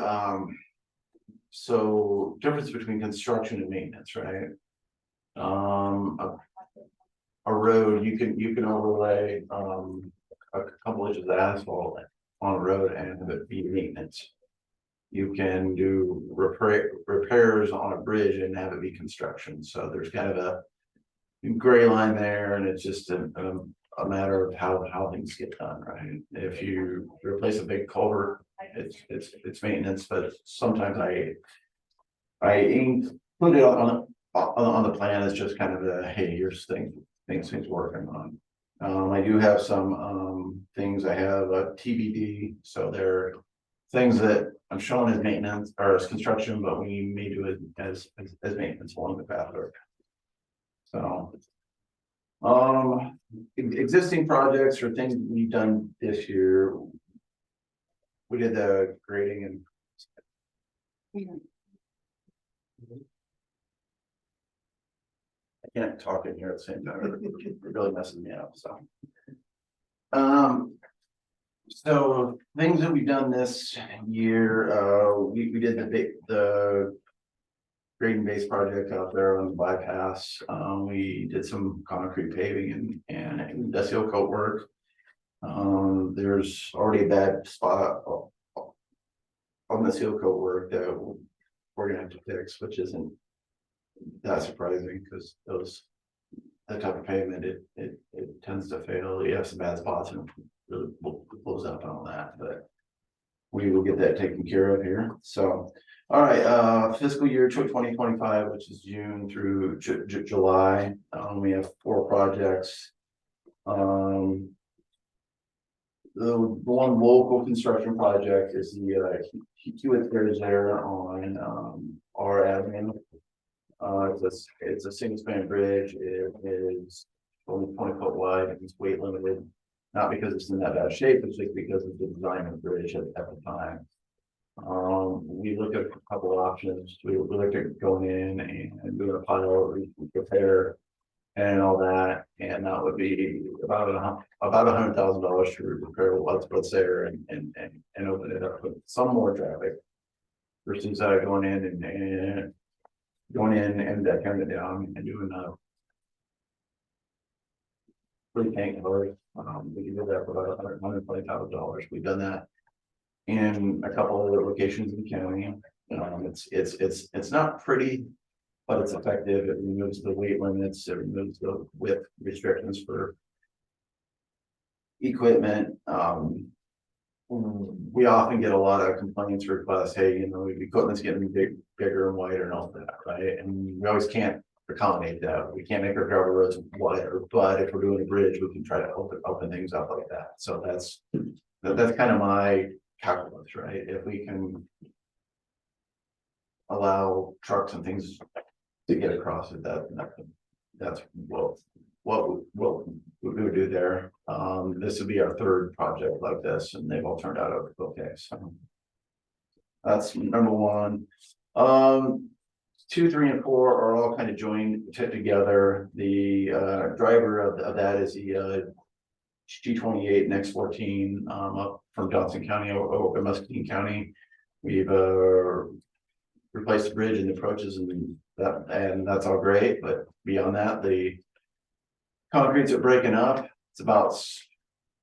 So difference between construction and maintenance, right? A road, you can overlay a couple inches of asphalt on a road and have it be maintenance. You can do repairs on a bridge and have it be construction. So there's kind of a gray line there, and it's just a matter of how things get done, right? If you replace a big culvert, it's maintenance, but sometimes I include it on the plan as just kind of a, hey, here's things working on. I do have some things. I have a TBD, so they're things that I'm showing as maintenance or as construction, but we may do it as maintenance along the path. So existing projects or things we've done this year. We did the grading and I can't talk in here at the same time. It really messes me up. So things that we've done this year, we did the grade and base project out there on the bypass. We did some concrete paving and industrial coat work. There's already a bad spot on the seal coat work that we're gonna have to fix, which isn't that surprising because those the type of pavement, it tends to fail. You have some bad spots and really we'll close up on all that, but we will get that taken care of here. So, all right, fiscal year 2025, which is June through July, we have 4 projects. The one local construction project is the Hewitt Bridge there on our avenue. It's a single span bridge. It is only 20 foot wide and it's weight limited. Not because it's in that bad shape, it's just because of the design of the bridge at the time. We looked at a couple of options. We looked at going in and doing a pile repair and all that, and that would be about $100,000 to repair what's there and open it up with some more traffic. Versus going in and tearing it down and doing pre-paint colors. We can do that for about $120,000. We've done that in a couple other locations in the county. It's not pretty, but it's effective. It removes the weight limits. It removes the width restrictions for equipment. We often get a lot of complaints or requests, hey, the equipment's getting bigger and wider and all that, right? And we always can't accommodate that. We can't make our gravel roads wider, but if we're doing a bridge, we can try to open things up like that. So that's kind of my calculus, right? If we can allow trucks and things to get across it, that's what we would do there. This would be our 3rd project like this, and they've all turned out okay. So that's number 1. 2, 3, and 4 are all kind of joined together. The driver of that is the G28 and X14 up from Johnson County over Muscatine County. We've replaced the bridge and the approaches and that's all great. But beyond that, the concretes are breaking up. It's about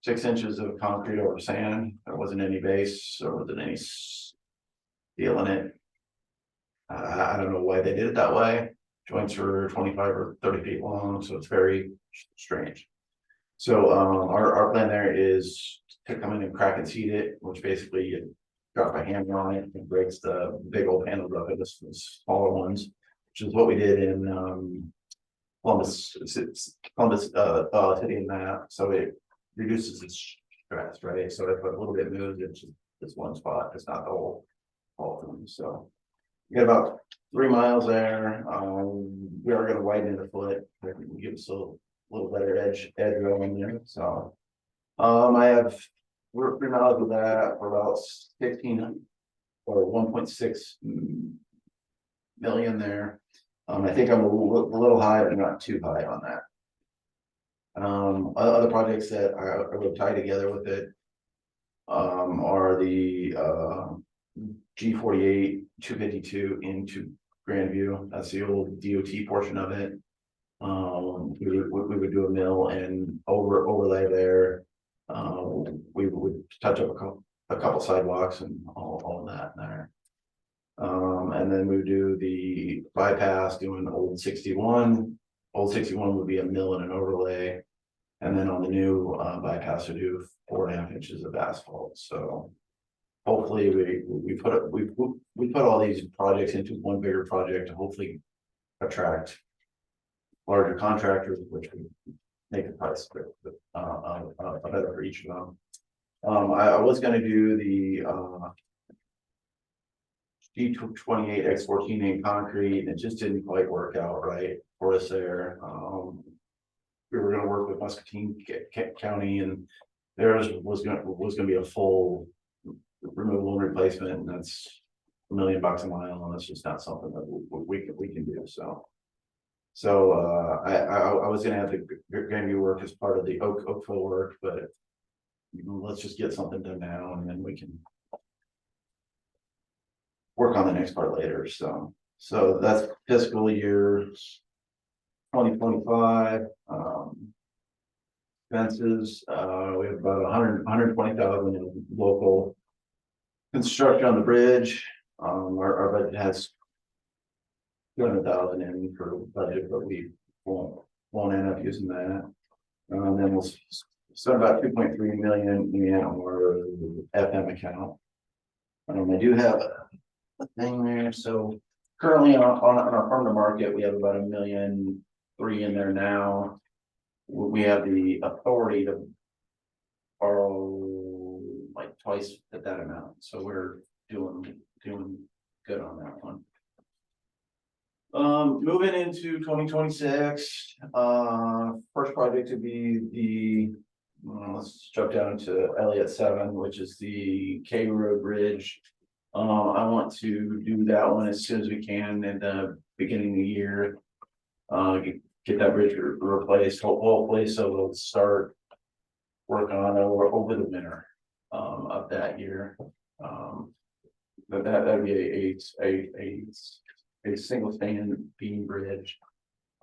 6 inches of concrete over sand. There wasn't any base, or wasn't any steel in it. I don't know why they did it that way. Joints are 25 or 30 feet long, so it's very strange. So our plan there is to come in and crack and seed it, which basically you drop a hammer on it and breaks the big old panels of it, the smaller ones, which is what we did in Columbus City in that. So it reduces its stress, right? So if a little bit moves, it's just this one spot. It's not the whole thing. So we got about 3 miles there. We are going to widen it a foot. Give us a little better edge going there. So we're 3 miles of that for about 16 or 1.6 million there. I think I'm a little high, but not too high on that. Other projects that I would tie together with it are the G48 252 into Grandview. That's the old DOT portion of it. We would do a mill and overlay there. We would touch up a couple sidewalks and all of that in there. And then we would do the bypass, doing old 61. Old 61 would be a mill and an overlay. And then on the new bypass, we do 4.5 inches of asphalt. So hopefully we put all these projects into one bigger project to hopefully attract larger contractors, which would make the price better for each of them. I was going to do the G28 X14 in concrete, and it just didn't quite work out right for us there. We were going to work with Muscatine County, and theirs was going to be a full removal and replacement, and that's $1 million a mile, and that's just not something that we can do. So I was going to have the Grandview work as part of the Oakville work, but let's just get something done now, and then we can work on the next part later. So that's fiscal year 2025. Expenses, we have about 120,000 in local construction on the bridge. Our budget has 200,000 in for budget, but we won't won't end up using that. Then we'll spend about 2.3 million in our FM account. I do have a thing there, so currently on our farm to market, we have about 1.3 million in there now. We have the authority to borrow like twice at that amount, so we're doing good on that one. Moving into 2026, first project to be the, let's jump down to Elliott 7, which is the K Road Bridge. I want to do that one as soon as we can in the beginning of the year. Get that bridge replaced, hopefully, so we'll start working on it over the winter of that year. But that'd be a single span beam bridge.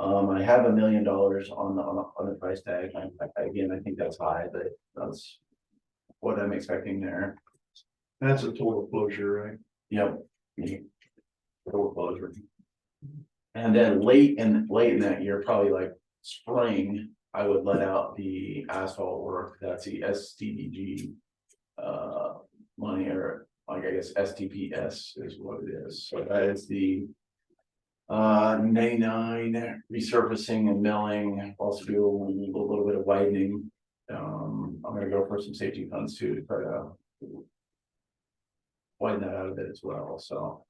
I have $1 million on the price tag. Again, I think that's high, but that's what I'm expecting there. That's a total closure, right? Yep. Total closure. And then late in that year, probably like spring, I would let out the asphalt work. That's the STDG money, or like I guess STPS is what it is. So that is the 99 resurfacing and milling. Also do a little bit of widening. I'm gonna go for some safety funds too to try to widen that out a bit as well. So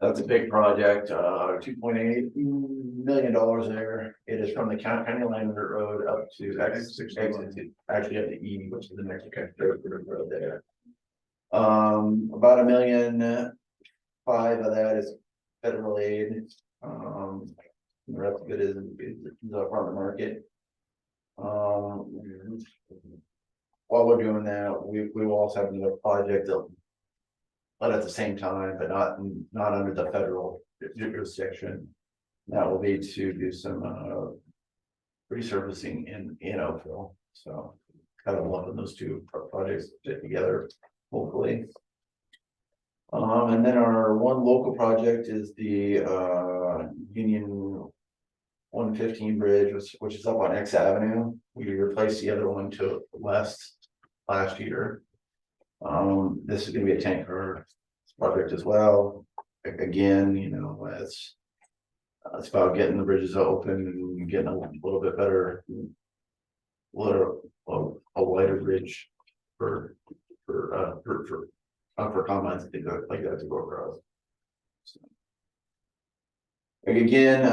that's a big project, $2.8 million there. It is from the county line road up to exit actually at the E, which is the next road there. About $1.5 million of that is federal aid. The rest of it is the farm market. While we're doing that, we will also have another project that, but at the same time, but not under the federal jurisdiction. That will be to do some resurfacing in Oakville. So kind of lumping those two projects together, hopefully. And then our one local project is the Union 115 bridge, which is up on X Avenue. We replaced the other one to the west last year. This is gonna be a tanker project as well. Again, you know, it's about getting the bridges open and getting a little bit better, a wider bridge for combines and things like that to go across. So. Again,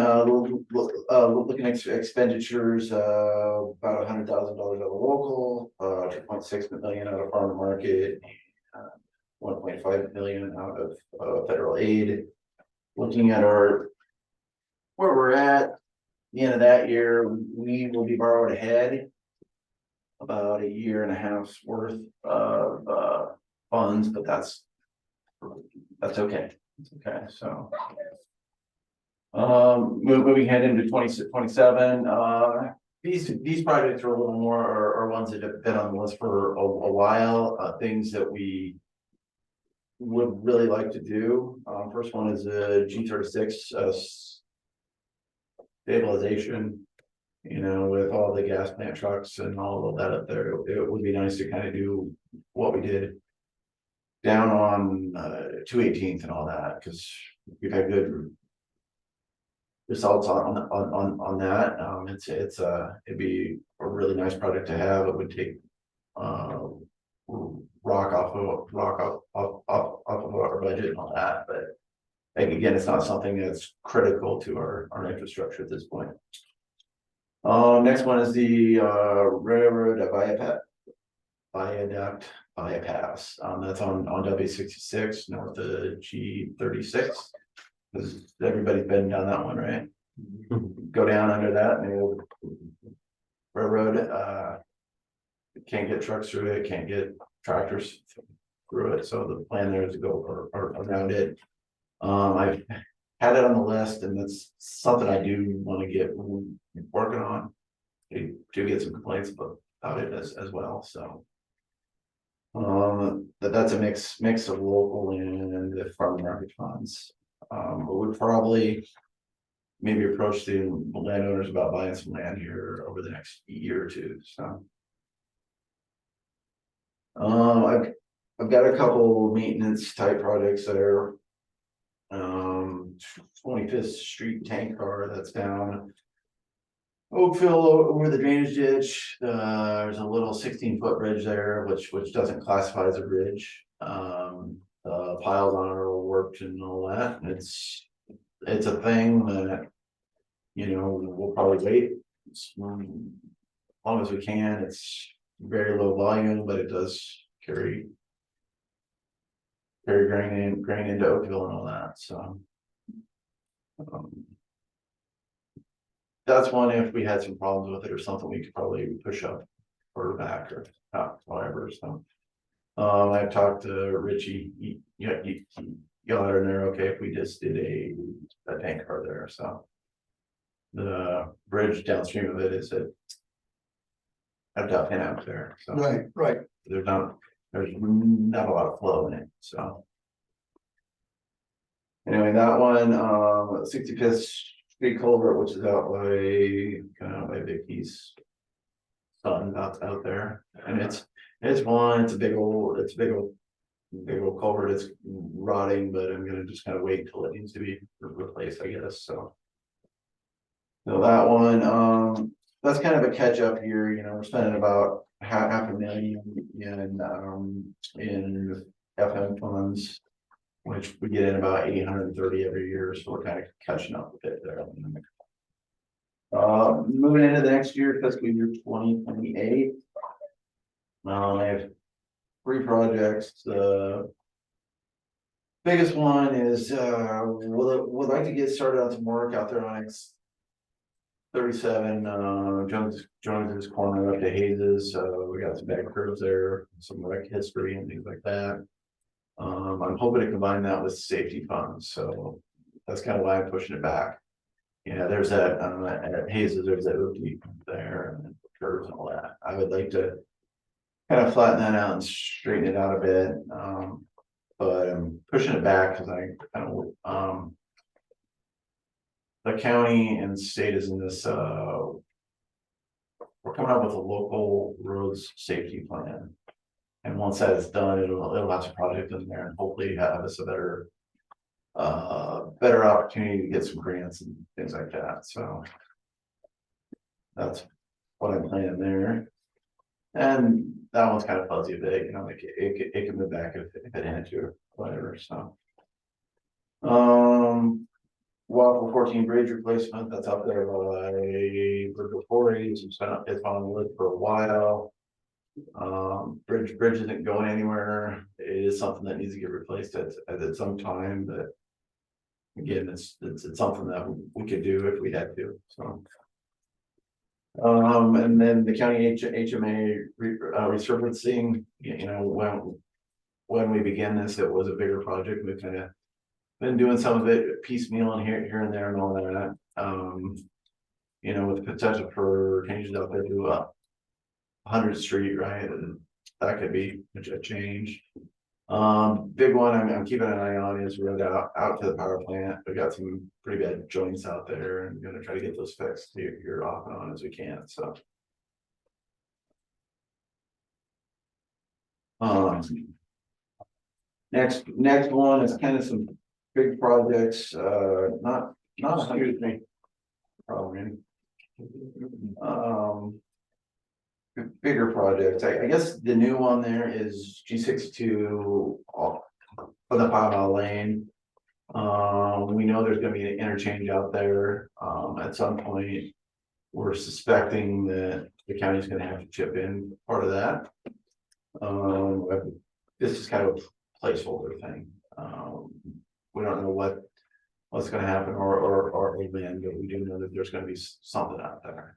looking at expenditures, about $100,000 out of local, 2.6 million out of farm market, 1.5 million out of federal aid. Looking at where we're at the end of that year, we will be borrowed ahead about 1.5 years worth of funds, but that's okay. It's okay. So moving ahead into 2027, these projects are a little more are ones that have been on the list for a while, things that we would really like to do. First one is a G36 stabilization, you know, with all the gas plant trucks and all of that up there. It would be nice to kind of do what we did down on 218th and all that, because we've had good results on that. It'd be a really nice project to have. It would take rock off of our budget and all that, but again, it's not something that's critical to our infrastructure at this point. Next one is the railroad viaduct bypass. That's on W66 north of G36. Everybody's been down that one, right? Go down under that and the old railroad. Can't get trucks through it, can't get tractors through it. So the plan there is to go around it. I've had it on the list, and that's something I do want to get working on. I do get some complaints about it as well. So that's a mix of local and the farm market funds. But would probably maybe approach the landowners about buying some land here over the next year or two, so. I've got a couple maintenance type projects there. 25th Street tank car that's down. Oakville over the drainage ditch, there's a little 16-foot bridge there, which doesn't classify as a bridge. Piles on it are worked and all that, it's a thing that, you know, we'll probably wait as long as we can. It's very low volume, but it does carry grain into Oakville and all that, so. That's one, if we had some problems with it or something, we could probably push up or back or however, so. I've talked to Richie, you got her in there, okay, if we just did a tank car there, so. The bridge downstream of it is I've got pin out there, so. Right. There's not a lot of flow in it, so. Anyway, that one, 65th Street culvert, which is out by, kind of by Vicky's son out there, and it's a big old culvert, it's rotting, but I'm gonna just kind of wait till it needs to be replaced, I guess, so. So that one, that's kind of a catch up here, you know, we're spending about half a million in FM funds, which we get in about 830 every year, so we're kind of catching up with it there. Moving into the next year, fiscal year 2028. I have 3 projects. The biggest one is would like to get started on some work out there on X37 Jones's corner up to Hayes's. We got some bad curves there, some wreck history and things like that. I'm hoping to combine that with safety funds, so that's kind of why I'm pushing it back. Yeah, there's that at Hayes's, there's that OT there and curves and all that. I would like to kind of flatten that out and straighten it out a bit. But I'm pushing it back because I kind of the county and state is in this we're coming up with a local roads safety plan. And once that is done, it'll have some projects in there and hopefully have us a better opportunity to get some grants and things like that, so. That's what I'm planning there. And that one's kind of fuzzy, but you know, it can move back if it had to or whatever, so. Waffle 14 bridge replacement, that's up there by Virgil 480s, it's been on the list for a while. Bridge isn't going anywhere. It is something that needs to get replaced at some time, but again, it's something that we could do if we had to, so. And then the county HMA resurfacing, you know, when we began this, it was a bigger project. We've kind of been doing some of it piecemeal and here and there and all that. You know, with the potential for changes out there to 100th Street, right? And that could be a change. Big one I'm keeping an eye on is road out to the power plant. We got some pretty bad joints out there and gonna try to get those fixed here off and on as we can, so. Next one is kind of some big projects, not excuse me. Probably. Bigger projects. I guess the new one there is G62 for the 5-mile lane. We know there's gonna be an interchange out there. At some point, we're suspecting that the county's gonna have to chip in part of that. This is kind of a placeholder thing. We don't know what's gonna happen or when, but we do know that there's gonna be something out there.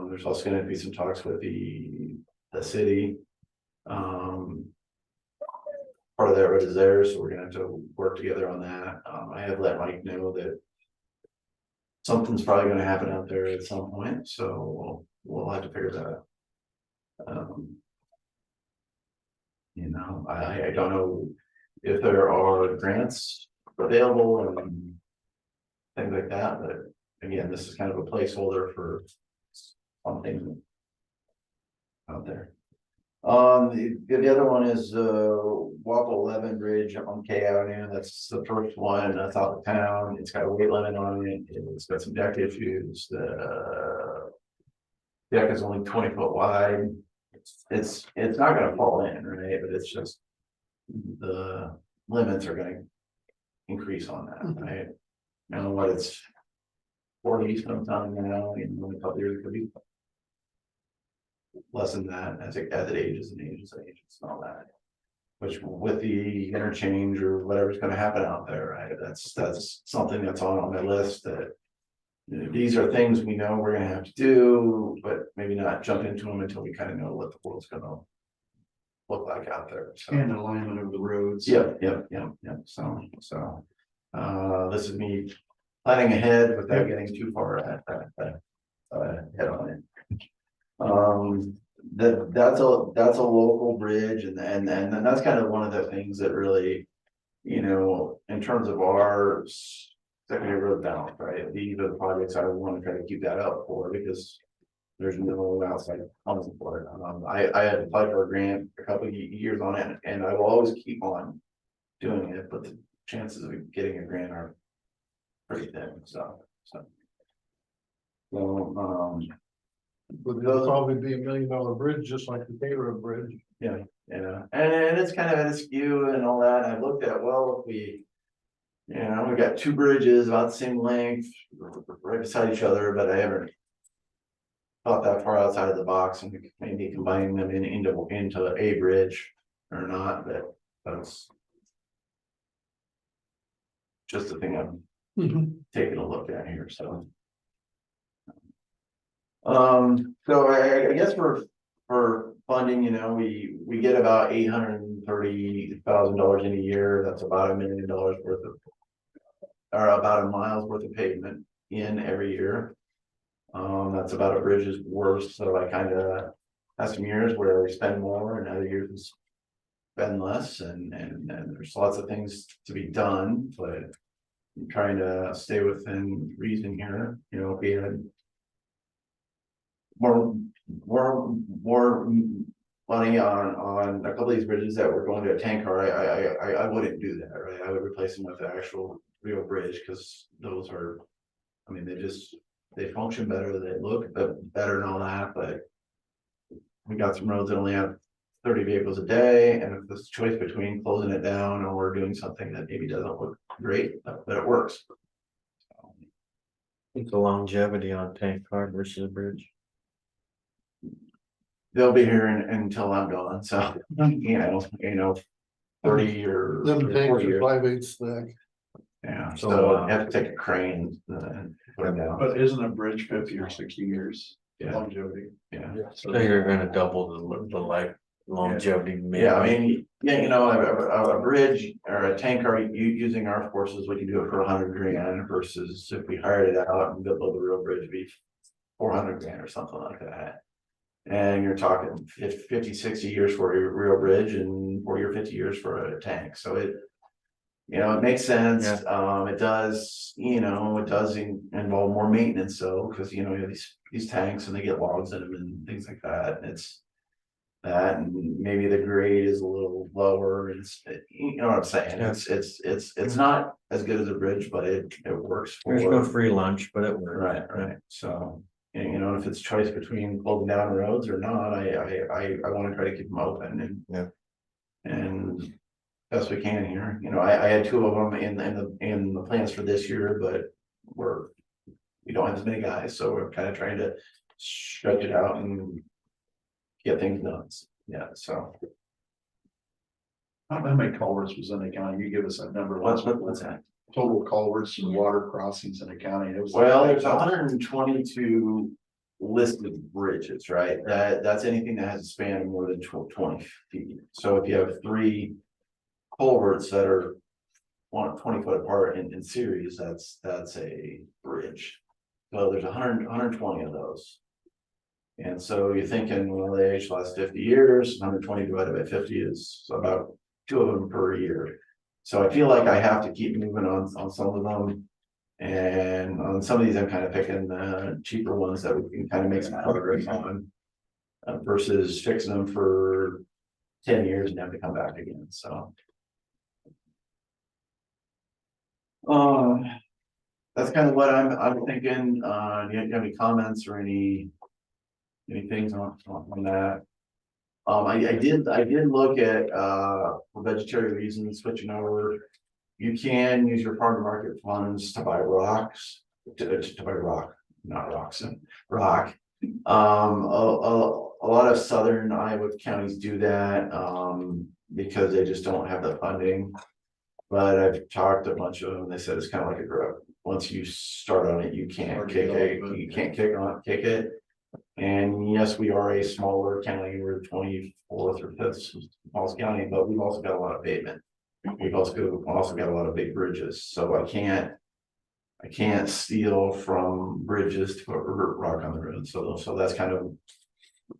There's also gonna be some talks with the city. Part of that road is there, so we're gonna have to work together on that. I have let Mike know that something's probably gonna happen out there at some point, so we'll have to figure that out. You know, I don't know if there are grants available and things like that, but again, this is kind of a placeholder for something out there. The other one is Walk 11 Bridge on K Avenue. That's the first one. That's out of town. It's got a weight limit on it. It's got some deck issues. The deck is only 20 foot wide. It's not going to fall in, right? But it's just the limits are going to increase on that, right? Now what it's 40 sometime now, in a couple years it could be less than that as it ages and ages and ages and all that. Which with the interchange or whatever's gonna happen out there, right? That's something that's on my list that. These are things we know we're gonna have to do, but maybe not jump into them until we kind of know what the world's gonna look like out there. So. And alignment of the roads. Yep. So, this is me planning ahead without getting too far ahead on it. That's a local bridge and that's kind of one of the things that really, in terms of our secondary road balance, right? These are the projects I want to try to keep that up for because there's no outside funds for it. I had applied for a grant a couple of years on it and I will always keep on doing it, but the chances of getting a grant are pretty thin, so. But it'll probably be $1 million bridge, just like the K Road Bridge. Yeah, and it's kind of at a skew and all that, and I looked at, well, if we. We got two bridges about the same length, right beside each other, but I haven't. Thought that far outside of the box and maybe combining them into a bridge or not, but that's. Just the thing I'm taking a look at here, so. So I guess for funding, we get about $830,000 in a year. That's about $1 million worth of, or about a mile's worth of pavement in every year. That's about a bridge's worth. So I kind of have some years where we spend more and other years we spend less, and there's lots of things to be done, but I'm trying to stay within reason here. If we had more money on a couple of these bridges that were going to a tank car, I wouldn't do that, right? I would replace them with the actual real bridge because those are, I mean, they function better, they look better and all that, but we got some roads that only have 30 vehicles a day, and if there's a choice between closing it down or doing something that maybe doesn't look great, but it works. It's the longevity on tank car versus a bridge. They'll be here until I'm gone, so 30 or Them 40 tanks are years. 5/8 thick. Yeah, So, so I have to take a crane and put them down. But But isn't a bridge 50 or 60 years Yeah. longevity? yeah, So you're gonna double the life longevity. maybe. yeah, I mean, a bridge or a tank car, using our forces, we can do it for 100 grand versus if we hired it out and build a real bridge, it'd be 400 grand or something like that. And you're talking 50, 60 years for a real bridge and 40 or 50 years for a tank, so it makes sense. It does, it does involve more maintenance, so, because you have these tanks and they get logs in them and things like that. It's that, and maybe the grade is a little lower, and you know what I'm saying? Yeah. It's not as good as a bridge, but it works for. There's no free lunch, but it works. Right, so, if it's choice between closing down roads or not, I wanna try to keep them open and. Yeah. And best we can here, I had two of them in the plans for this year, but we don't have as many guys, so we're kind of trying to stretch it out and get things done, yeah, so. How many culverts was in the county? You give us that number. What's that? Total culverts and water crossings in the county. It was Well, there's 122 listed bridges, right? That's anything that has a span of more than 20 feet. So if you have 3 culverts that are 20 foot apart in series, that's a bridge. So there's 120 of those. And so you're thinking, well, the age lasts 50 years, 120 divided by 50 is about 2 of them per year. So I feel like I have to keep moving on some of them. And on some of these, I'm kind of picking the cheaper ones that we can kind of make some progress on. Versus fixing them for 10 years and have to come back again, so. That's kind of what I'm thinking, do you have any comments or any things on that? I did look at, for vegetarian reasons, switching over. You can use your farm to market funds to buy rocks, to buy rock, not rocks, rock. A lot of southern Iowa counties do that, because they just don't have the funding. But I've talked to a bunch of them, they said it's kind of like a drug. Once you start on it, you can't kick it, you can't kick it. And yes, we are a smaller county, we're 24th or 5th smallest county, but we've also got a lot of pavement. We've also got a lot of big bridges, so I can't steal from bridges to put rock on the road, so that's kind of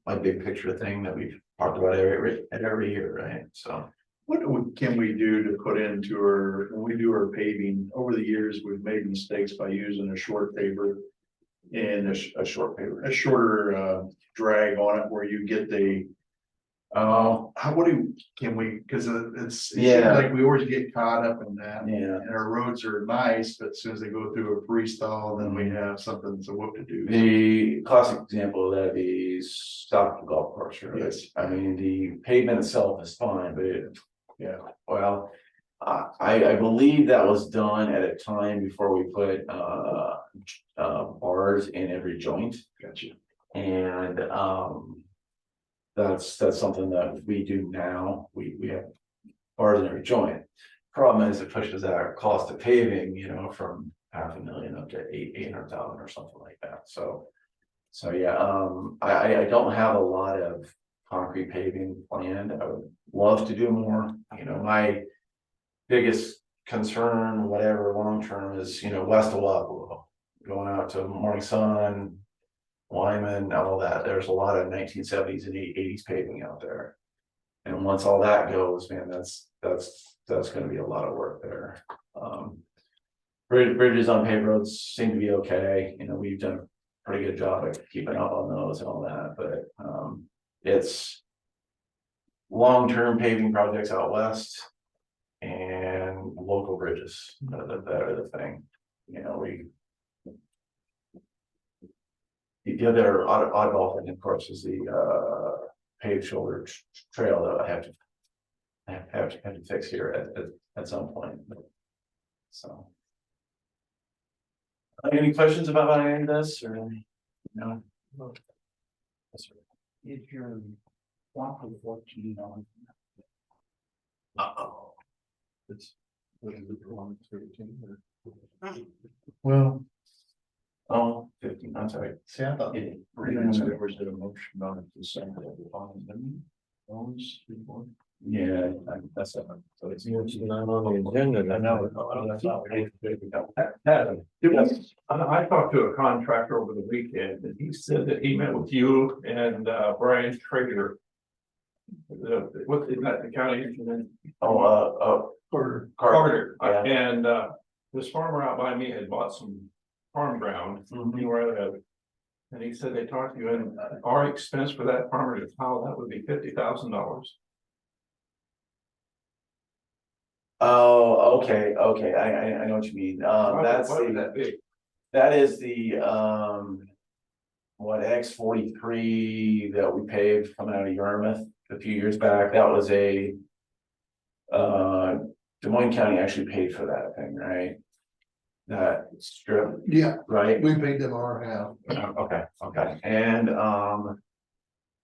my big picture thing that we've talked about every year, right? So. What can we do to put into when we do our paving? Over the years, we've made mistakes by using a short paver. And a shorter drag on it where you get the. Can we, cause it seems like we always get caught up in that. Yeah. And our roads are nice, but as soon as they go through a freestyle, then we have something that's a whoop to do. The classic example of that is south of the golf course, right? Yes. I mean, the pavement itself is fine, but Yeah. well, I believe that was done at a time before we put bars in every joint. Gotcha. And that's something that we do now. We have bars in every joint. Problem is it pushes our cost of paving, from $500,000 up to 800,000 or something like that. So yeah, I don't have a lot of concrete paving planned. I would love to do more. My biggest concern, whatever, long term is, west of Wapello, going out to Morning Sun, Lyman, all that. There's a lot of 1970s and 80s paving out there. And once all that goes, man, that's going to be a lot of work there. Bridges on paved roads seem to be okay. We've done a pretty good job of keeping up on those and all that, but it's long-term paving projects out west and local bridges that are the thing. The other oddball thing, of course, is the paved shoulder trail that I have to fix here at some point. So, any questions about any of this, or no? If you're walking 14 on. It's. Well. Oh, 15, I'm sorry. See, I thought. Yeah. There was a motion on it to send those. Yeah, that's it. So it's not on the agenda. I know. I talked to a contractor over the weekend and he said that he met with you and Brian Traeger. What is that, the county engineer? Carter. Yeah. And this farmer out by me had bought some farm ground. And he said they talked to you, and our expense for that farmer to plow that would be $50,000. Oh, okay, I know what you mean. That's Why would that be? that is the X43 that we paved coming out of Yarmouth a few years back. That was a Des Moines County actually paid for that thing, right? That strip, Yeah, right? we paid them our half. Okay, and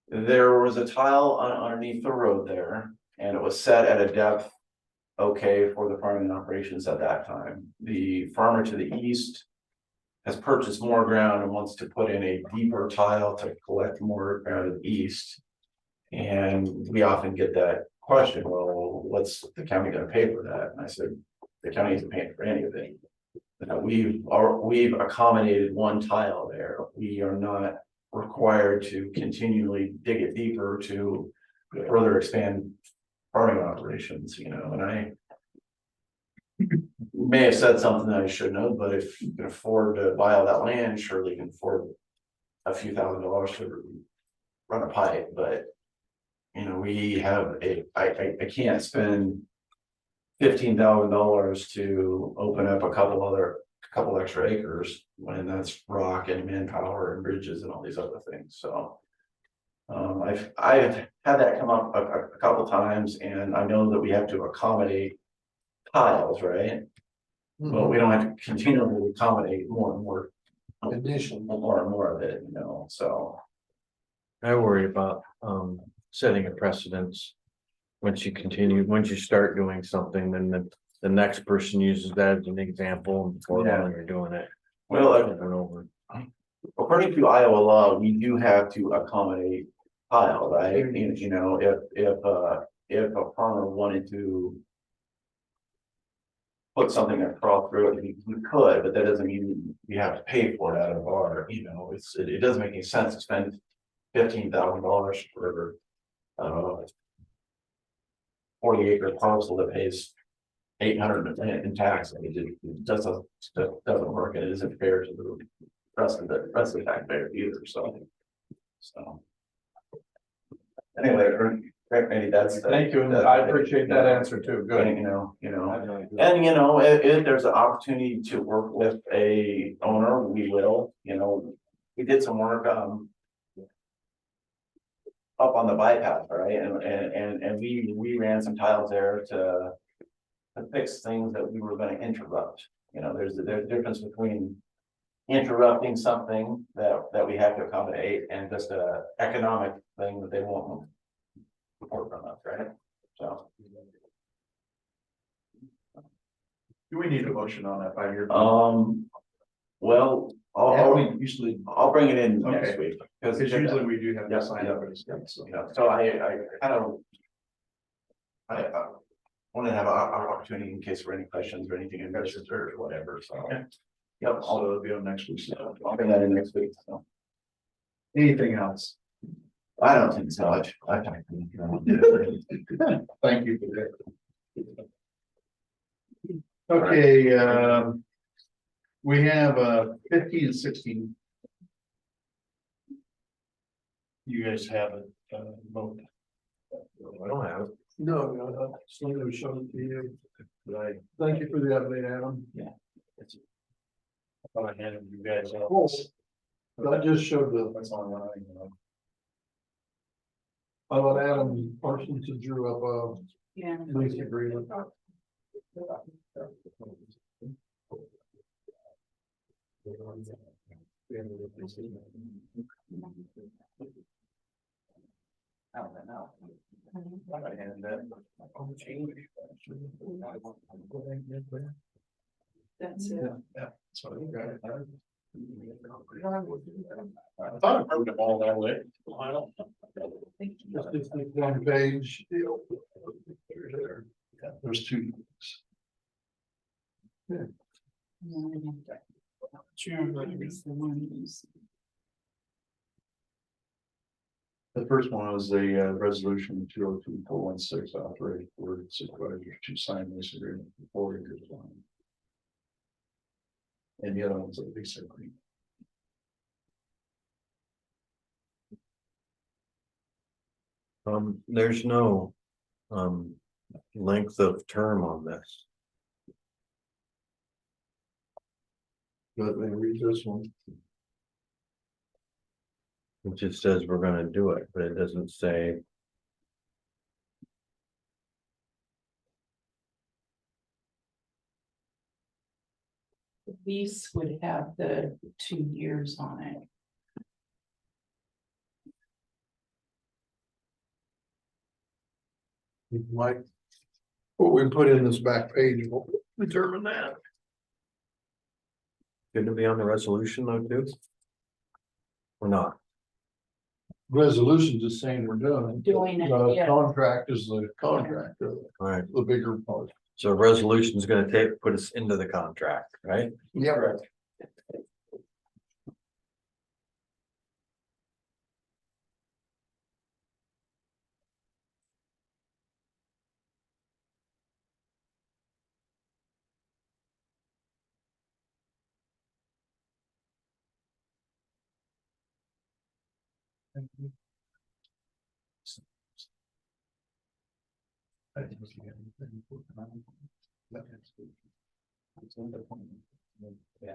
there was a tile underneath the road there, and it was set at a depth okay for the farming operations at that time. The farmer to the east has purchased more ground and wants to put in a deeper tile to collect more ground to the east. And we often get that question, well, what's the county gonna pay for that? And I said, the county isn't paying for anything. We've accommodated one tile there. We are not required to continually dig it deeper to further expand farming operations, and may have said something that I shouldn't have, but if you can afford to buy all that land, surely you can afford a few $1,000s to run a pipe, but. You know, we have I can't spend $15,000 to open up a couple extra acres when that's rock and manpower and bridges and all these other things, so. I've had that come up a couple times, and I know that we have to accommodate tiles, right? But we don't have to continually accommodate more and more. Addition. More and more of it, you know, so. I worry about, setting a precedence. Once you start doing something, then the next person uses that as an example, and before Yeah. long you're doing it Well, over and over. according to Iowa law, we do have to accommodate tile, right? You know, if a farmer wanted to. Put something across through it, we could, but that doesn't mean we have to pay for it out of our, you know, it doesn't make any sense to spend $15,000 for. 40-acre parcel that pays 800 in tax. I mean, it doesn't work, and it isn't fair to the rest of the taxpayer either, so. Anyway, maybe that's. Thank you, and I appreciate that answer too, good. You know, and you know, if there's an opportunity to work with a owner, we will, you know, we did some work, up on the bypass, right, and we ran some tiles there to fix things that we were gonna interrupt. You know, there's a difference between interrupting something that we have to accommodate and just a economic thing that they won't support from us, right? So. Do we need a motion on that 5-year? Well, Usually, I'll bring it in next Okay. week. because usually we do have Yeah, to sign yeah. up. So. You know, so I kind of. I want to have an opportunity in case there are any questions or anything in questions or whatever, so. Okay. Yep, So it'll be on next week. I'll bring that in next week, so. Anything else? I don't think so. Thank you for that. Okay, we have 15 and 16. You guys have it, both. I don't have it. No, somebody was showing it to you. Right. Thank you for the update, Adam. I thought I handed you guys out. I just showed the, That's online, you know. I let Adam Parsons and drew up Yeah. a lease agreement. That's it. Yeah, so you got it. I thought I wrote them all that way. I don't. Just this one page. There's two. The first one was a resolution 202-416 authorized for supervisors to sign this agreement for 4 years long. And the other one's a lease agreement. There's no, length of term on this. Let me read this one. It just says we're gonna do it, but it doesn't say. The lease would have the 2 years on it. Mike, what we put in this back page will determine that. Shouldn't it be on the resolution though, too? Or not? Resolution's just saying we're doing it. Doing it, The yeah. contract is the contract, All right, the bigger part. so resolution is gonna put us into the contract, right? Yeah, right. Yeah,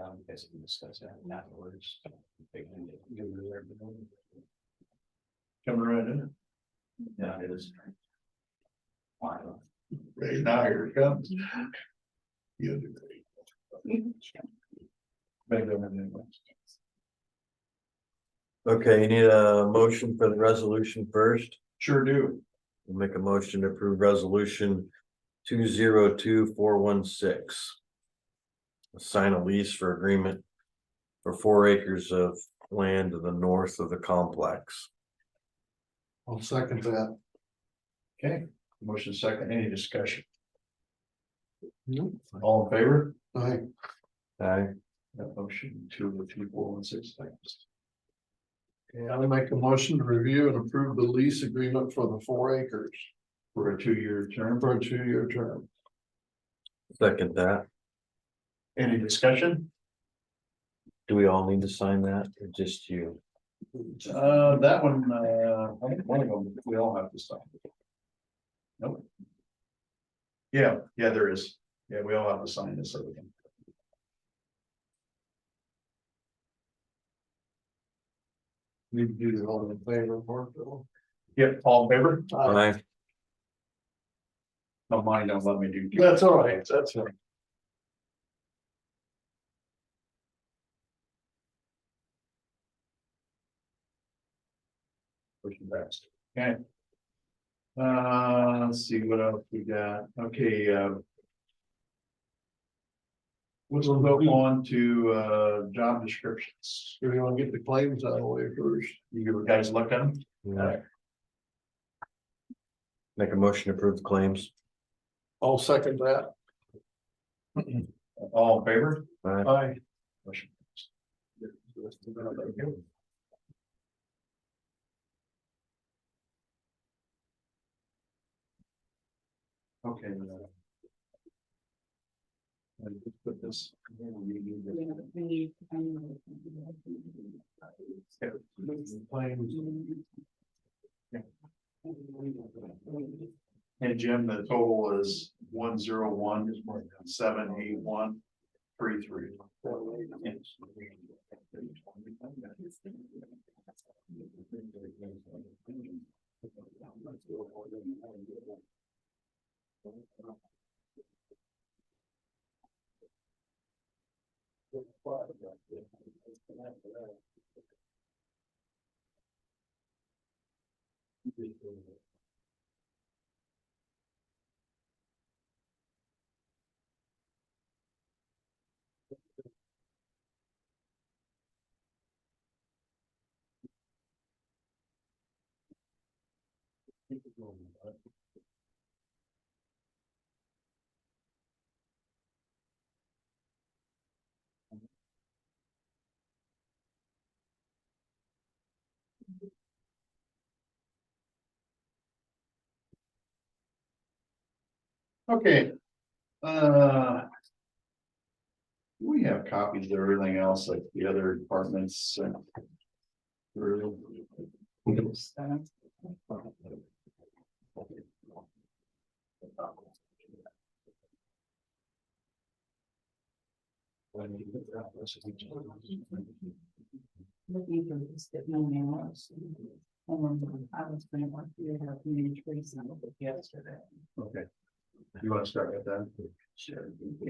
I guess we discuss that afterwards. Coming right in. Yeah, it is. Right now, here it comes. You do great. Maybe I'm in there. Okay, you need a motion for the resolution first. Sure do. We'll make a motion to approve resolution 202416. Sign a lease for agreement for 4 acres of land to the north of the complex. I'll second that. Okay, motion second, any discussion? All in favor? Aye. Aye. That motion 22416 thanks. Okay, I'll make a motion to review and approve the lease agreement for the 4 acres For a 2-year term. for a 2-year term. Second that. Any discussion? Do we all need to sign that or just you? That one, I think one of them, we all have to sign. Nope. Yeah, there is. Yeah, we all have to sign this other one. We do the all in favor, Mark, Bill? Yep, all in favor? Aye. No, mine don't let me do. That's all right, that's all right. Pushing fast. Okay. Let's see what else we got. Okay, we'll go on to job descriptions. Do you want to get the claims out of the way first? You guys looked at them? Yeah. Make a motion to approve the claims. I'll second that. All in favor? Aye. Aye. Motion. Okay. Let's put this. Hey, Jim, the total is 101,781,33. Okay. We have copies of everything else like the other departments. Looking for this, that no man was. I was gonna want to have community trace on it yesterday. Okay. You want to start with that? Sure. You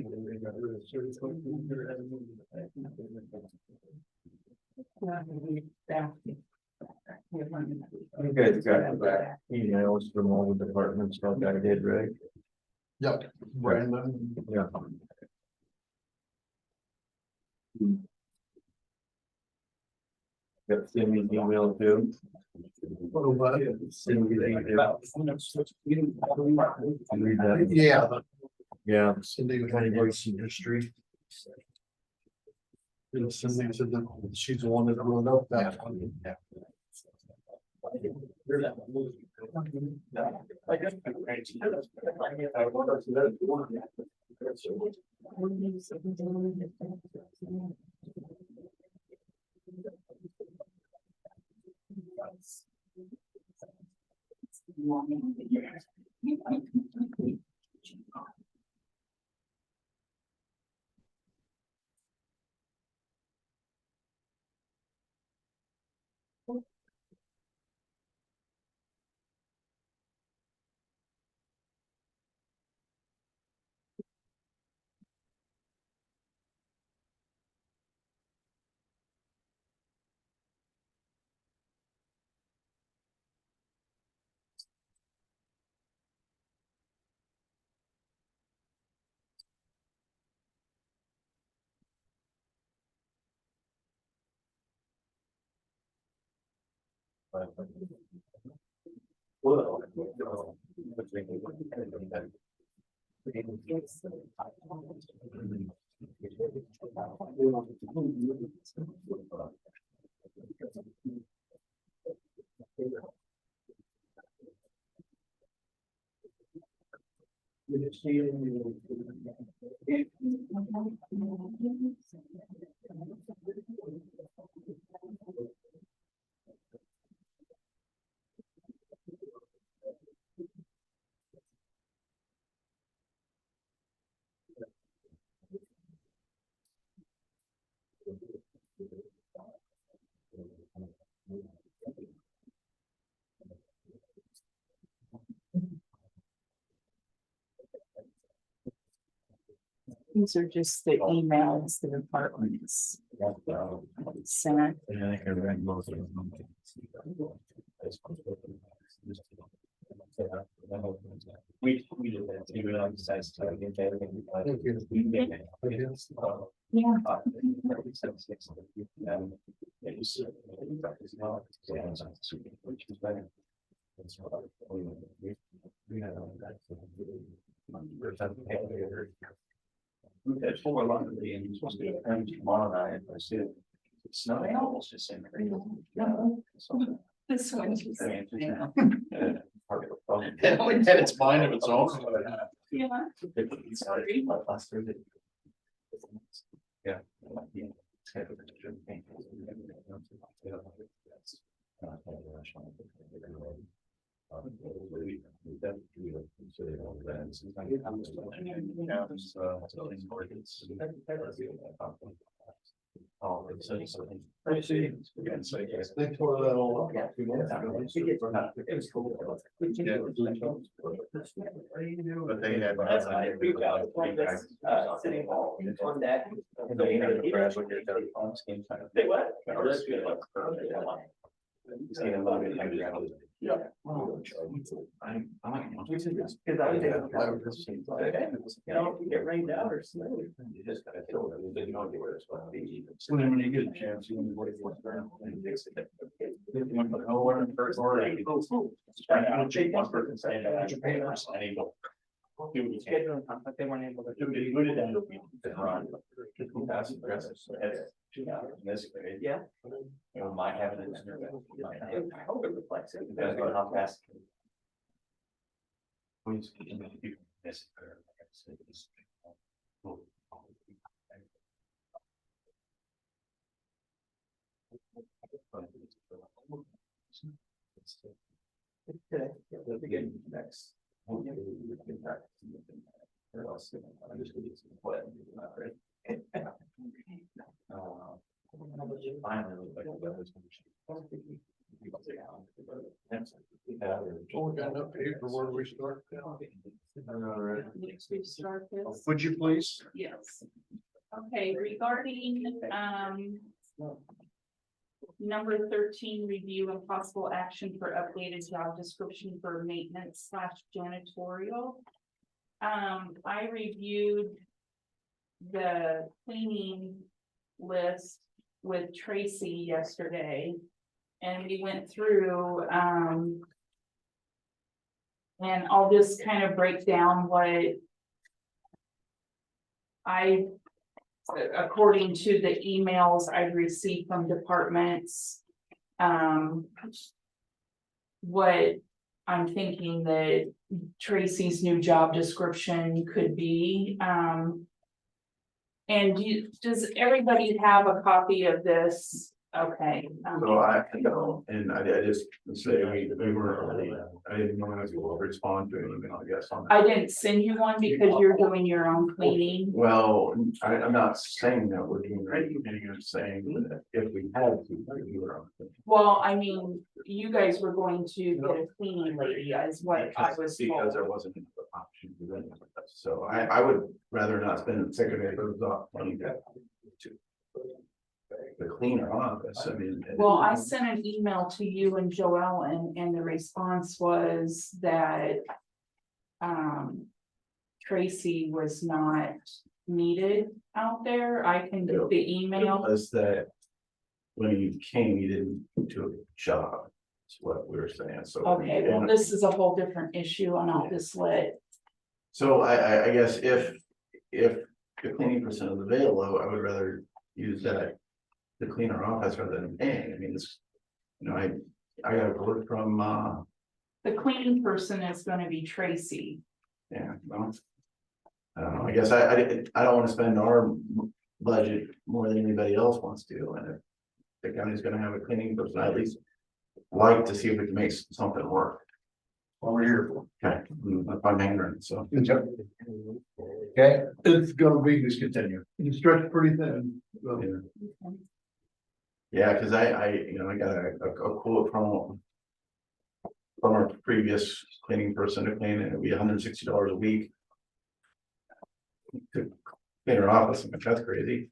guys got back emails from all the departments like I did, right? Yep, Brandon. Yeah. Got Cindy's email too. Cindy's email. Read that. Yeah. Yeah. Cindy was Kind of give some history. Cindy said that she's the one that wrote up that. These are just the emails the departments sent. We did that, even on the size. We had 4 Monday and supposed to get home tomorrow night, I said, it's snowing almost the same. This one. And it's mine of its own. Yeah. Sorry. Yeah. Oh, it's so. I see. Again, so yes. They tore that all up. Yeah. It was cool. But they had. That's fine. We've got city hall on deck. Say what? Yeah. I'm. Because I was you know, if you get rained out or snow. You just gotta kill it, they don't know where it's going to be. So then when you get a chance, you want to wait for it. And fix it. You want to know where in first order. I'll check one person saying that your papers, and he go. Scheduling conflict, they weren't able to do it. Who did that? Ron. Passive aggressive, so that's 2 hours in this grade. Yeah. You know, might have it in there. I hope it reflects it. Depends on how fast. Please, you know, you miss it. The beginning next. I'm just gonna get some play. Finally, look like the weather's gonna change. Oh, we got enough paperwork, we start. Next we start this. Would you please? Yes. Okay, regarding, number 13, review and possible action for updated job description for maintenance / janitorial. I reviewed the cleaning list with Tracy yesterday. And we went through, and I'll just kind of break down what according to the emails I've received from departments, what I'm thinking that Tracy's new job description could be. And does everybody have a copy of this Okay. So I, you know, and I just say, we were, I didn't know how to respond to an email, I guess, on that. I didn't send you one because you're doing your own cleaning. Well, I'm not saying that we're doing anything, I'm saying that if we had to, we were on. Well, I mean, you guys were going to get a cleaning lady is what I was Because there told. wasn't an option to do anything like that. So I would rather not spend secondary money to the cleaner office, I mean. Well, I sent an email to you and Joelle and the response was that Tracy was not needed out there. I can get the email. Was that when he came, he didn't do a job, that's what we were saying, so. Okay, well, this is a whole different issue and I'll just let, So I guess if the cleaning person is available, I would rather use that. The cleaner office rather than paying, I mean, it's, you know, I got a quote from, the cleaning person is gonna be Tracy. yeah, well. I don't know, I guess I don't wanna spend our budget more than anybody else wants to, and if the county's gonna have a cleaning person, I at least like to see if we can make something work. What we're here for. Okay, if I'm angry, so. Okay, it's gonna be discontinued. You stretch pretty thin. So, Yeah. Yeah, cause you know, I got a quote from our previous cleaning person to clean it, it'd be $160 a week. To clean her office, I mean, that's crazy.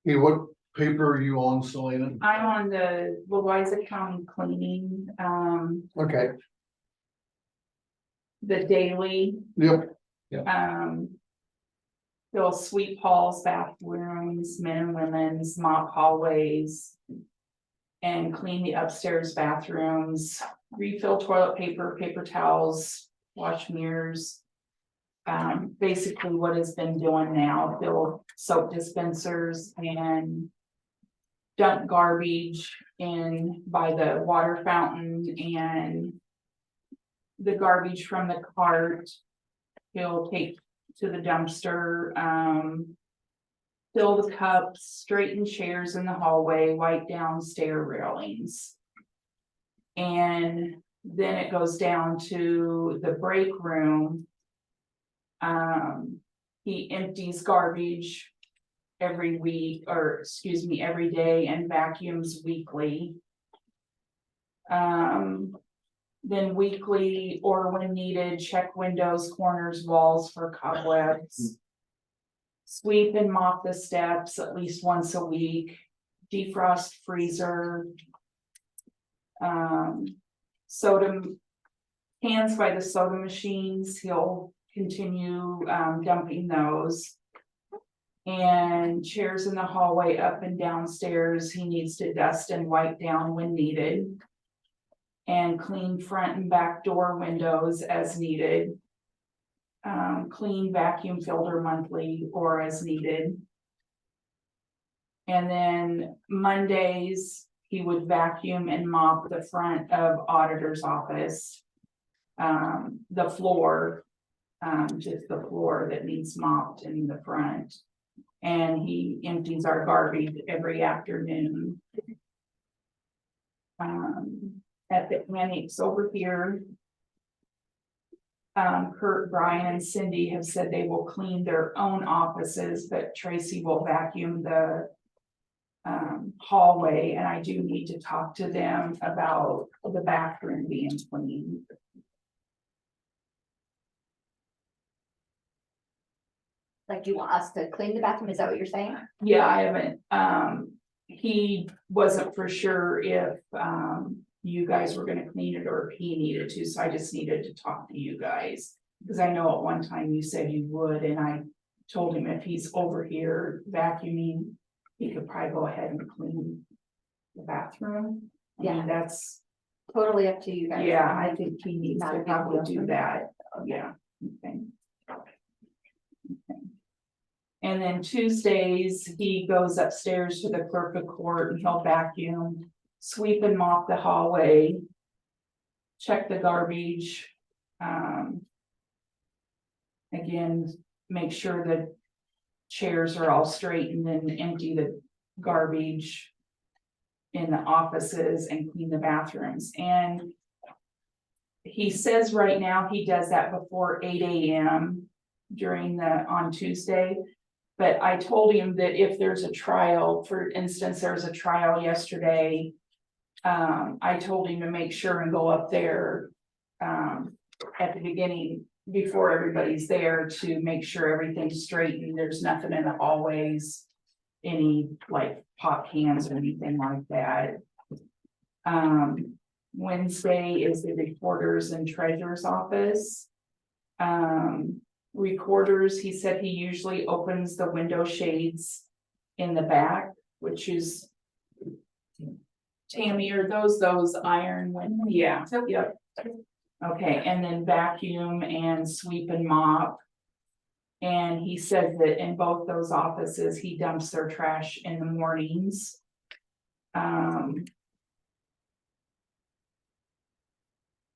Hey, what paper are you on, Selena? I'm on the Louisa County Cleaning, Okay, the daily, yep, they'll sweep halls, bathrooms, men and women's, mop hallways. And clean the upstairs bathrooms, refill toilet paper, paper towels, wash mirrors. Basically what it's been doing now, fill soap dispensers and dump garbage in by the water fountain and the garbage from the cart. He'll take to the dumpster, fill the cups, straighten chairs in the hallway, wipe down stair railings. And then it goes down to the break room. He empties garbage every week, or excuse me, every day, and vacuums weekly. Then weekly or when needed, check windows, corners, walls for cobwebs. Sweep and mop the steps at least once a week, defrost freezer. Soda cans by the soda machines, he'll continue dumping those. And chairs in the hallway up and downstairs, he needs to dust and wipe down when needed. And clean front and back door windows as needed. Clean vacuum filter monthly or as needed. And then Mondays, he would vacuum and mop the front of auditor's office. The floor, just the floor that needs mopped in the front. And he empties our garbage every afternoon. At the annex over here. Kurt, Brian, and Cindy have said they will clean their own offices, but Tracy will vacuum the hallway, and I do need to talk to them about the bathroom being clean. Like you want us to clean the bathroom, is that what you're saying? Yeah, I haven't, he wasn't for sure if you guys were gonna clean it or if he needed to, so I just needed to talk to you guys. Because I know at one time you said you would, and I told him if he's over here vacuuming, he could probably go ahead and clean the bathroom. I mean, Yeah. that's, Totally up to you guys. yeah, I think he needs Not a to big probably deal. do that, yeah. Okay. Okay. And then Tuesdays, he goes upstairs to the clerk of court and he'll vacuum, sweep and mop the hallway. Check the garbage. Again, make sure that chairs are all straightened and empty the garbage in the offices and clean the bathrooms. And he says right now he does that before 8 AM on Tuesday. But I told him that if there's a trial, for instance, there was a trial yesterday. I told him to make sure and go up there at the beginning before everybody's there to make sure everything's straightened. There's nothing in the hallways, any like pop cans or anything like that. Wednesday is the recorder's and treasurer's office. Recorders, he said he usually opens the window shades in the back, which is Tammy, are those iron windows? Yeah, yep. Okay, and then vacuum and sweep and mop. And he said that in both those offices, he dumps their trash in the mornings. And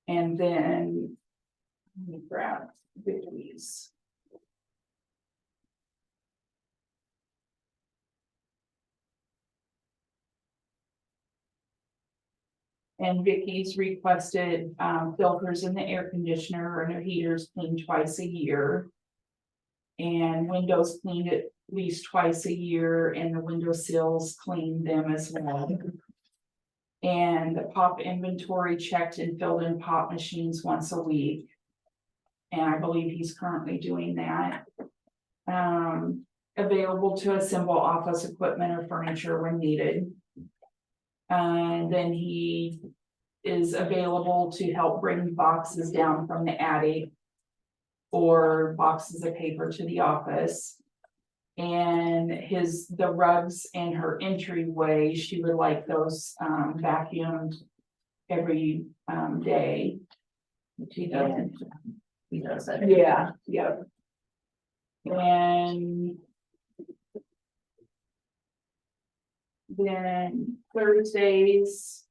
then let me grab Vicky's. And Vicky's requested filters in the air conditioner and her heaters cleaned twice a year. And windows cleaned at least twice a year, and the window sills cleaned them as well. And the pop inventory checked and filled in pop machines once a week. And I believe he's currently doing that. Available to assemble office equipment or furniture when needed. And then he is available to help bring boxes down from the attic or boxes of paper to the office. And the rugs in her entryway, she would like those vacuumed every day. He does that. Yeah, yeah. And then Thursdays,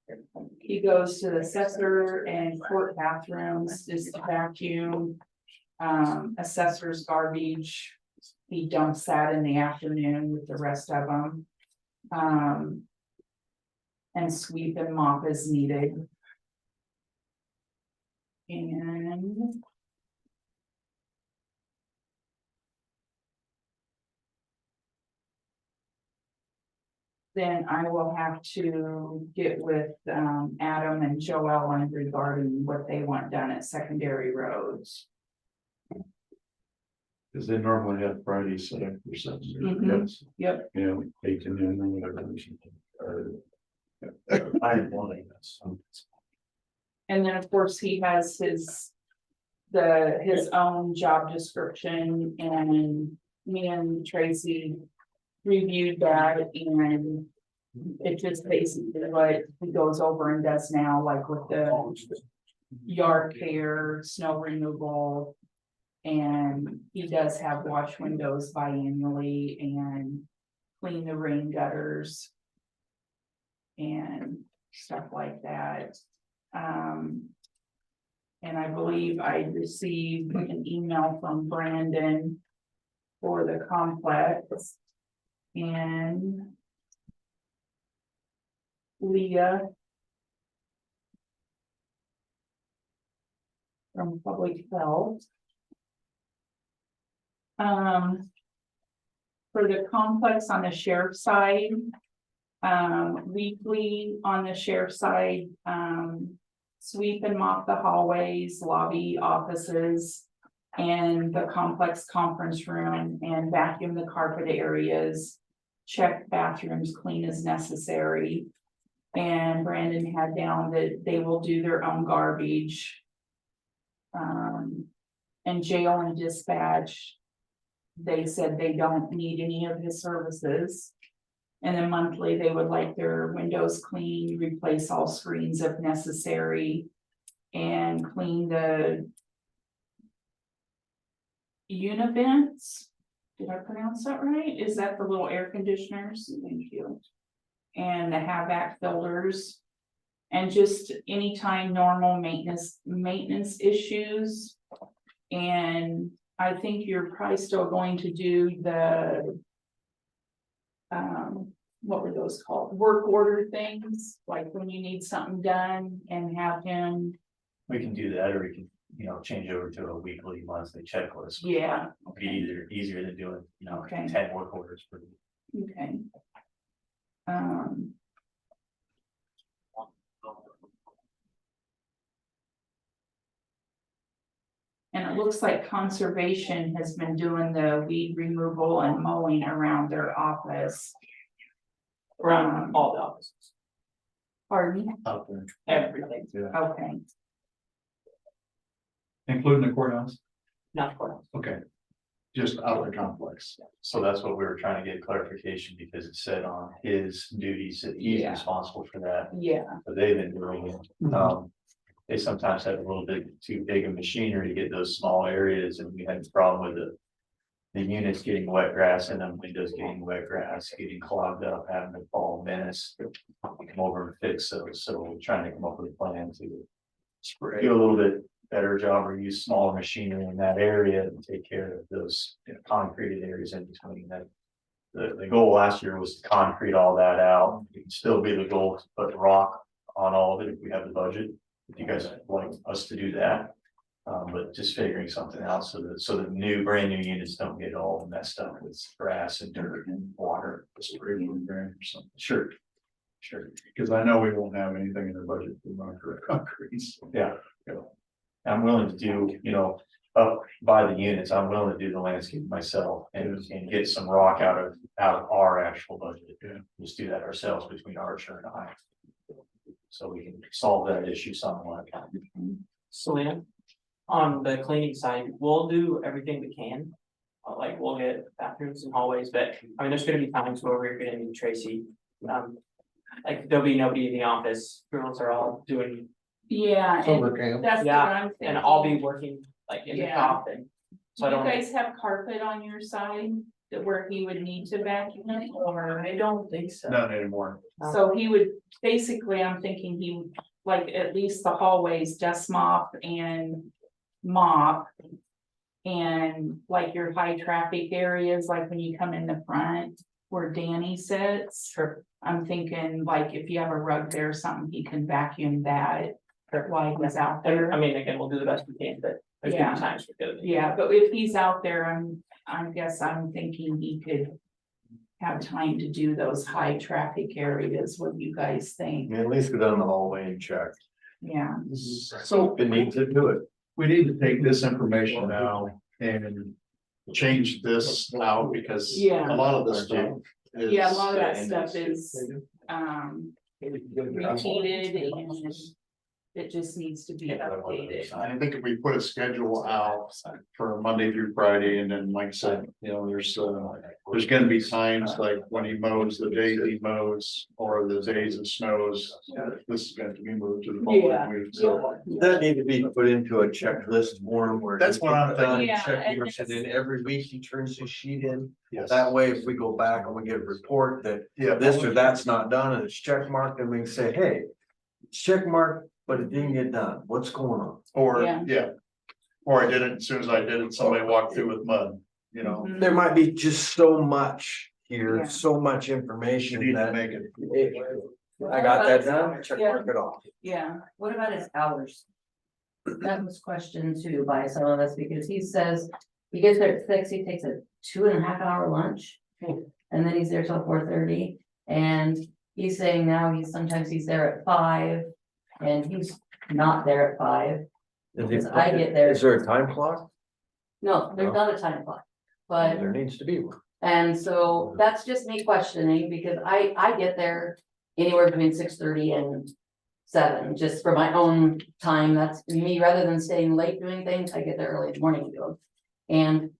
he goes to the assessor and court bathrooms, just to vacuum. Assessor's garbage, he dumps that in the afternoon with the rest of them. And sweep and mop as needed. And then I will have to get with Adam and Joellen regarding what they want done at secondary roads. Cause they normally have Fridays set up for Sunday. Mhm. Yes. Yep. Yeah, 8 to noon or whatever. I'm wanting this. And then, of course, he has his own job description, and me and Tracy reviewed that, and it's just basically what he goes over and does now, like with the yard care, snow removal. And he does have wash windows biannually and clean the rain gutters and stuff like that. And I believe I received an email from Brandon for the complex, and Leah from Public Health. For the complex on the sheriff's side, weekly on the sheriff's side, sweep and mop the hallways, lobby, offices, and the complex conference room, and vacuum the carpet areas, check bathrooms, clean as necessary. And Brandon had down that they will do their own garbage. And jail and dispatch, they said they don't need any of his services. And then monthly, they would like their windows cleaned, replace all screens if necessary, and clean the univents. Did I pronounce that right? Is that the little air conditioners? Thank you. And the HVAC filters, and just anytime normal maintenance issues. And I think you're probably still going to do the. What were those called? Work order things, like when you need something done and have him, We can do that, or we can, change over to a weekly, monthly checklist. yeah, Be easier than doing, Okay. 10 work orders per week. okay. And it looks like conservation has been doing the weed removal and mowing around their office. Around all the offices, Pardon? Out there. everything, Okay, Including the courthouse? not for us. Okay. Just out of the complex. So that's what we were trying to get clarification, because it said on his duties that he's Yeah. responsible for that, yeah, but they've been doing it. They sometimes have a little bit too big of machinery to get those small areas, and we had a problem with the units getting wet grass and then windows getting wet grass, getting clogged up, having to call Menace to come over and fix those. So we're trying to come up with a plan to do a little bit better job or use smaller machinery in that area and take care of those concreted areas in between that. The goal last year was to concrete all that out. It can still be the goal to put rock on all of it if we have the budget. If you guys would like us to do that. But just figuring something out so that new, brand new units don't get all messed up with grass and dirt and water. Or something. Sure. Because I know we won't have anything in the budget for concrete. Yeah. I'm willing to do, up by the units, I'm willing to do the landscape myself and get some rock out of our actual budget. Yeah. Just do that ourselves between Archer and I. So we can solve that issue somewhat. Selena, on the cleaning side, we'll do everything we can. Like, we'll get bathrooms and hallways, but I mean, there's gonna be times where we're gonna need Tracy. Like, there'll be nobody in the office, girls are all doing, yeah, and Summer camp. that's what Yeah, I'm thinking. and I'll be working like in the Yeah. shop and. So I Do you don't, guys have carpet on your side that where he would need to vacuum it, or? I don't think so. Not anymore. So he would, basically, I'm thinking he, would like, at least the hallways, dust mop and mop. And like your high traffic areas, like when you come in the front where Danny sits. Sure. I'm thinking like if you have a rug there or something, he can vacuum that while he's out there. I mean, again, we'll do the best we can, but there's gonna Yeah. be times we're good. Yeah, but if he's out there, I'm thinking he could have time to do those high traffic areas. What do you guys think? At least go down the hallway and check. Yeah, So It needs to do it. we need to take this information now and change this out because Yeah. a lot of this stuff. is- yeah, a lot of that stuff is, repeated and it just needs to be updated. I think if we put a schedule out for Monday through Friday, and then like I said, there's gonna be times like when he mows, the days he mows, or the days it snows. This is going to be moved to the Yeah. following week, so. That need to be put into a checklist form where. That's what I'm thinking. Yeah, Check and marks, and then every week he turns his sheet in. Yes. That way, if we go back and we get a report that Yeah. this or that's not done and it's check marked, then we can say, hey. It's check marked, but it didn't get done. What's going on? Or, Yeah. yeah. Or I did it, as soon as I did it, somebody walked through with mud, Mhm. There might be just so much here, Yeah. so much you information need to that. make it. I got that done, check Yeah. mark it off. Yeah, What about his hours? That was questioned too by some of us, because he says, he gets there at 6, he takes a 2.5 hour lunch. And then he's there till 4:30, and he's saying now sometimes he's there at 5, and he's not there at 5. Because I get there. Is there a time clock? No, there's not a time clock, but. There needs to be one. And so that's just me questioning, because I get there anywhere between 6:30 and 7, just for my own time. That's me, rather than staying late doing things, I get there early in the morning to do them. And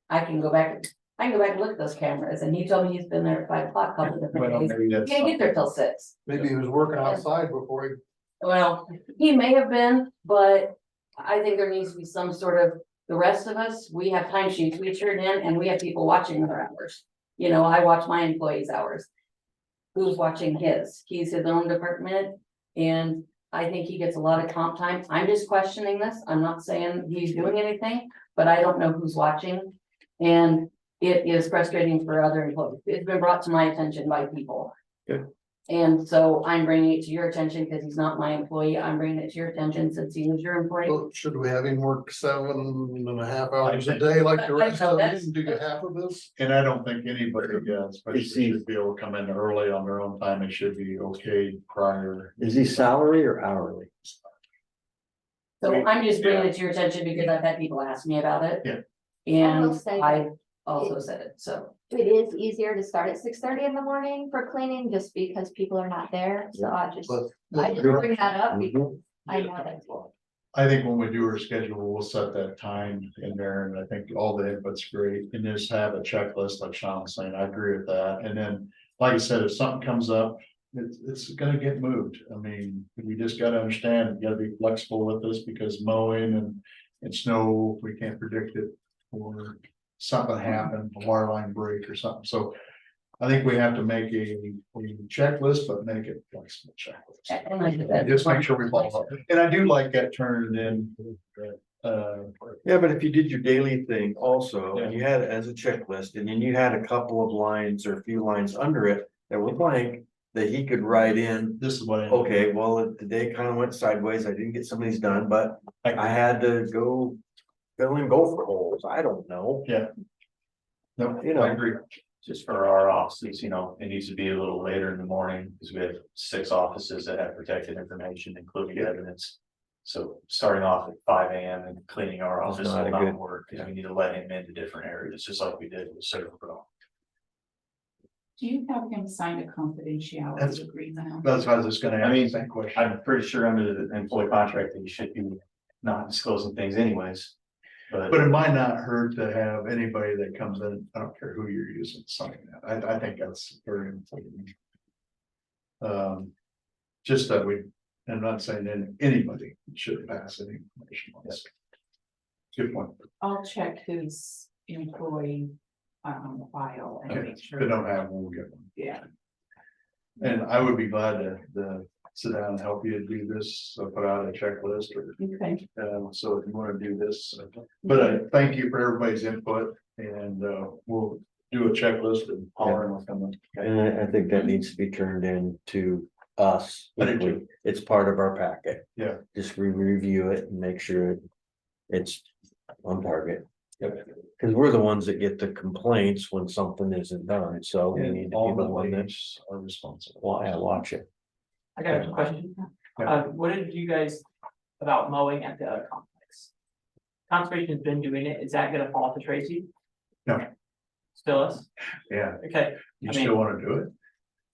I can go back and look at those cameras, and he told me he's been there at 5 o'clock a couple of different Well, days. maybe He that's didn't get there till 6. Maybe he was working outside before he. Well, he may have been, but I think there needs to be some sort of, the rest of us, we have timesheets we turn in, and we have people watching our hours. I watch my employees' hours. Who's watching his? He's his own department, and I think he gets a lot of comp time. I'm just questioning this. I'm not saying he's doing anything, but I don't know who's watching. And it is frustrating for other employees. It's been brought to my attention by people. Good. And so I'm bringing it to your attention because he's not my employee. I'm bringing it to your attention since he was your employee. Well, should we have him work 7.5 hours a day like the rest of them and do half of this? And I don't think anybody, especially should be able to come in early on their own time. It should be okay prior. Is he salary or hourly? So I'm just bringing it to your attention because I've had people ask me about it. Yeah. I will And say I also said it, so. it is easier to start at 6:30 in the morning for cleaning, just because people are not there, so I just bring that up, because I know that's what. I think when we do our schedule, we'll set that time in there, and I think all the input's great, and just have a checklist like Sean was saying, I agree with that, and then, like I said, if something comes up, it's gonna get moved. I mean, we just gotta understand, we gotta be flexible with this, because mowing and snow, we can't predict it. Or something happen, a wire line break or something, so I think we have to make a checklist, but make it flexible checklist. And like that. Just make sure we follow up, and I do like that turning in. Yeah, but if you did your daily thing also, and you had it as a checklist, and then you had a couple of lines or a few lines under it that were blank. That he could write in, This is what. okay, well, the day kind of went sideways, I didn't get some of these done, but I had to go. Fill in gopher holes, I don't know. Yeah. No, You know. I agree. Just for our offices, it needs to be a little later in the morning, because we have 6 offices that have protected information, including evidence. So starting off at 5 AM and cleaning our That's office not will a not good- work, because we need to let him into different areas, just like we did with Server Pro. Do you have him sign a confidentiality agreement? That's why I was just gonna ask I mean, the same question. I'm pretty sure under the employee contract that you should be not disclosing things anyways. But it might not hurt to have anybody that comes in, I don't care who you're using, sign that. I think that's very important. Just that I'm not saying that anybody should pass any information on this. Good point. I'll check his employee file and make If sure. they don't have one, we'll get one. Yeah, And I would be glad to sit down and help you do this, put out a checklist or, okay. so if you want to do this. But I thank you for everybody's input, and we'll do a checklist and holler and we'll come in. And I think that needs to be turned in to us. I do too. It's part of our packet. Yeah. Just review it and make sure it's on target. Cause we're the ones that get the complaints when something isn't done, so we need And to all be the the one that, ladies are responsible. watch it. I got a question. What did you guys about mowing at the other complex? Conservation's been doing it. Is that gonna fall to Tracy? No. Still is? Yeah, Okay, you I mean- still want to do it?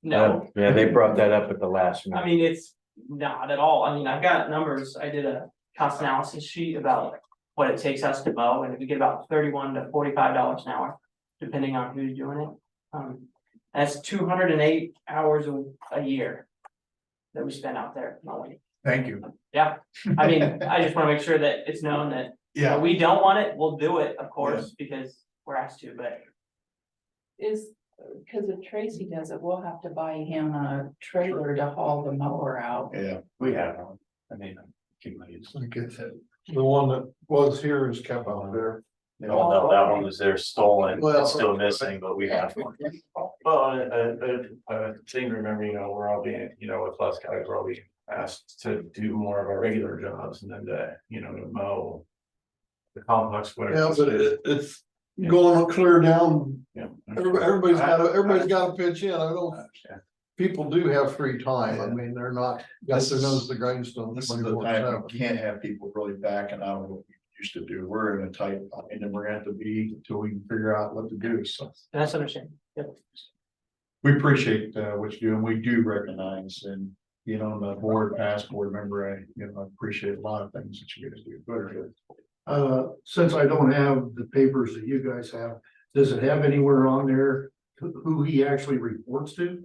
no, Yeah, they brought that up at the last I meeting. mean, it's not at all. I mean, I've got numbers. I did a cost analysis sheet about what it takes us to mow, and we get about $31 to $45 an hour, depending on who's doing it. That's 208 hours a year that we spend out there mowing. Thank you. Yeah, I mean, I just wanna make sure that it's known that, Yeah. we don't want it, we'll do it, of course, because we're asked to, but. Because if Tracy does it, we'll have to buy him a trailer to haul the mower out. Yeah. We have one. I mean, keep my use. The one that was here is kept out there. Oh, no, that one was there stolen, Well- it's still missing, but we have one. Well, I seem to remember, we're all being, with less guys, we're all being asked to do more of our regular jobs and then to mow the complex. Yeah, but it's going clear down. Yeah. Everybody's got to pitch in. I know people do have free time. I mean, they're not, got their nose to the grindstone. This is the time we can't have people really backing out of what we used to do. We're in a tight, and then we're gonna have to be until we can figure out what to do, so. That's understandable. Yep. We appreciate what you do, and we do recognize, and, the board, past board member, I appreciate a lot of things that you guys do. Very good. Since I don't have the papers that you guys have, does it have anywhere on there who he actually reports to?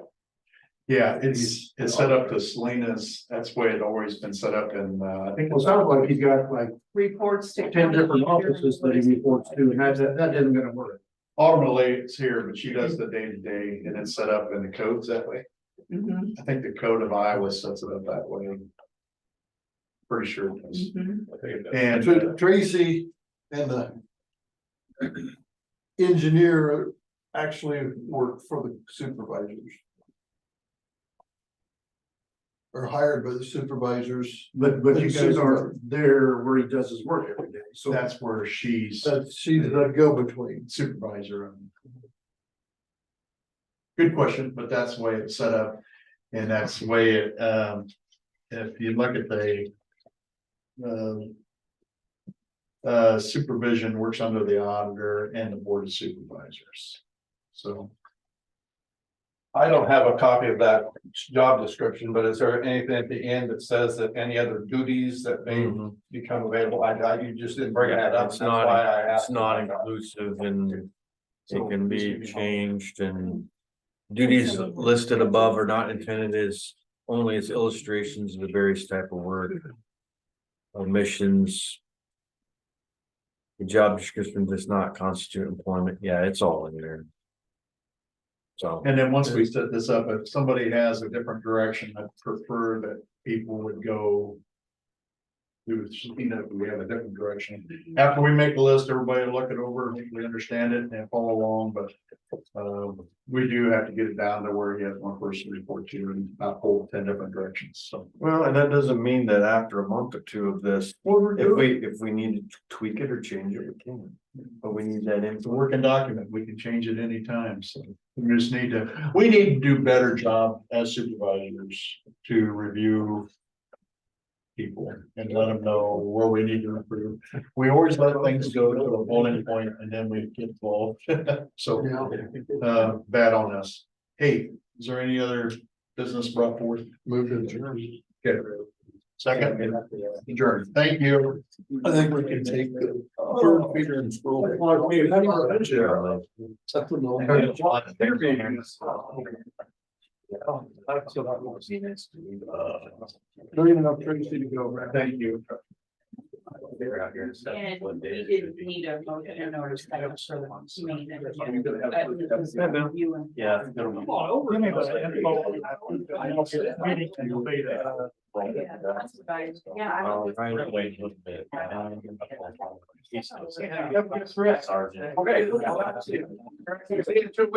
Yeah, it's set up to Selena's, that's the way it always been set up, and I think. Well, it sounds like he's got like Reports to. 10 different offices that he reports to, and that isn't gonna work. Ultimately, it's here, but she does the day-to-day, and it's set up in the codes that way. Mhm. I think the code of Iowa sets it up that way. pretty sure it does. Mhm. And Tracy and the engineer actually work for the supervisors. Are hired by the supervisors. but you guys are, there where he does his work every day, so that's where she's she's the go-between. supervisor. Good question, but that's the way it's set up. And that's the way it, if you look at the supervision works under the auditor and the board of supervisors. So I don't have a copy of that job description, but is there anything at the end that says that any other duties that may become available? You just didn't bring that up. It's That's why I not, asked it's not about that. inclusive and it So can this be would be changed and duties listed above are not intended as only as illustrations of the various type of work. Omissions. The job description does not constitute employment. Yeah, it's all in there. So, and then once we set this up, if somebody has a different direction, I prefer that people would go. Do, you know, we have a different direction. After we make the list, everybody will look it over, we understand it and follow along, but. We do have to get it down to where he has one person to report to and not hold 10 different directions, so. well, and that doesn't mean that after a month or two of this, if we need to tweak it or change it, we can. But we need that It's a info. working document, we can change it anytime, so we just we need to do better job as supervisors to review. People and let them know where we need to improve. We always let things go to a boiling point and then we get involved. So, bad on us. Hey, is there any other business brought forth? Move to adjourn. Okay. Second, adjourn. Thank you. I think we can take the third Peter and scroll. Don't even know Tracy to go. Thank you. They're out here and stuff. And What day we is did it? need a motion or second for the main. Yeah. Yeah. I'll try to wait a little bit. He's still- Sergeant. Okay.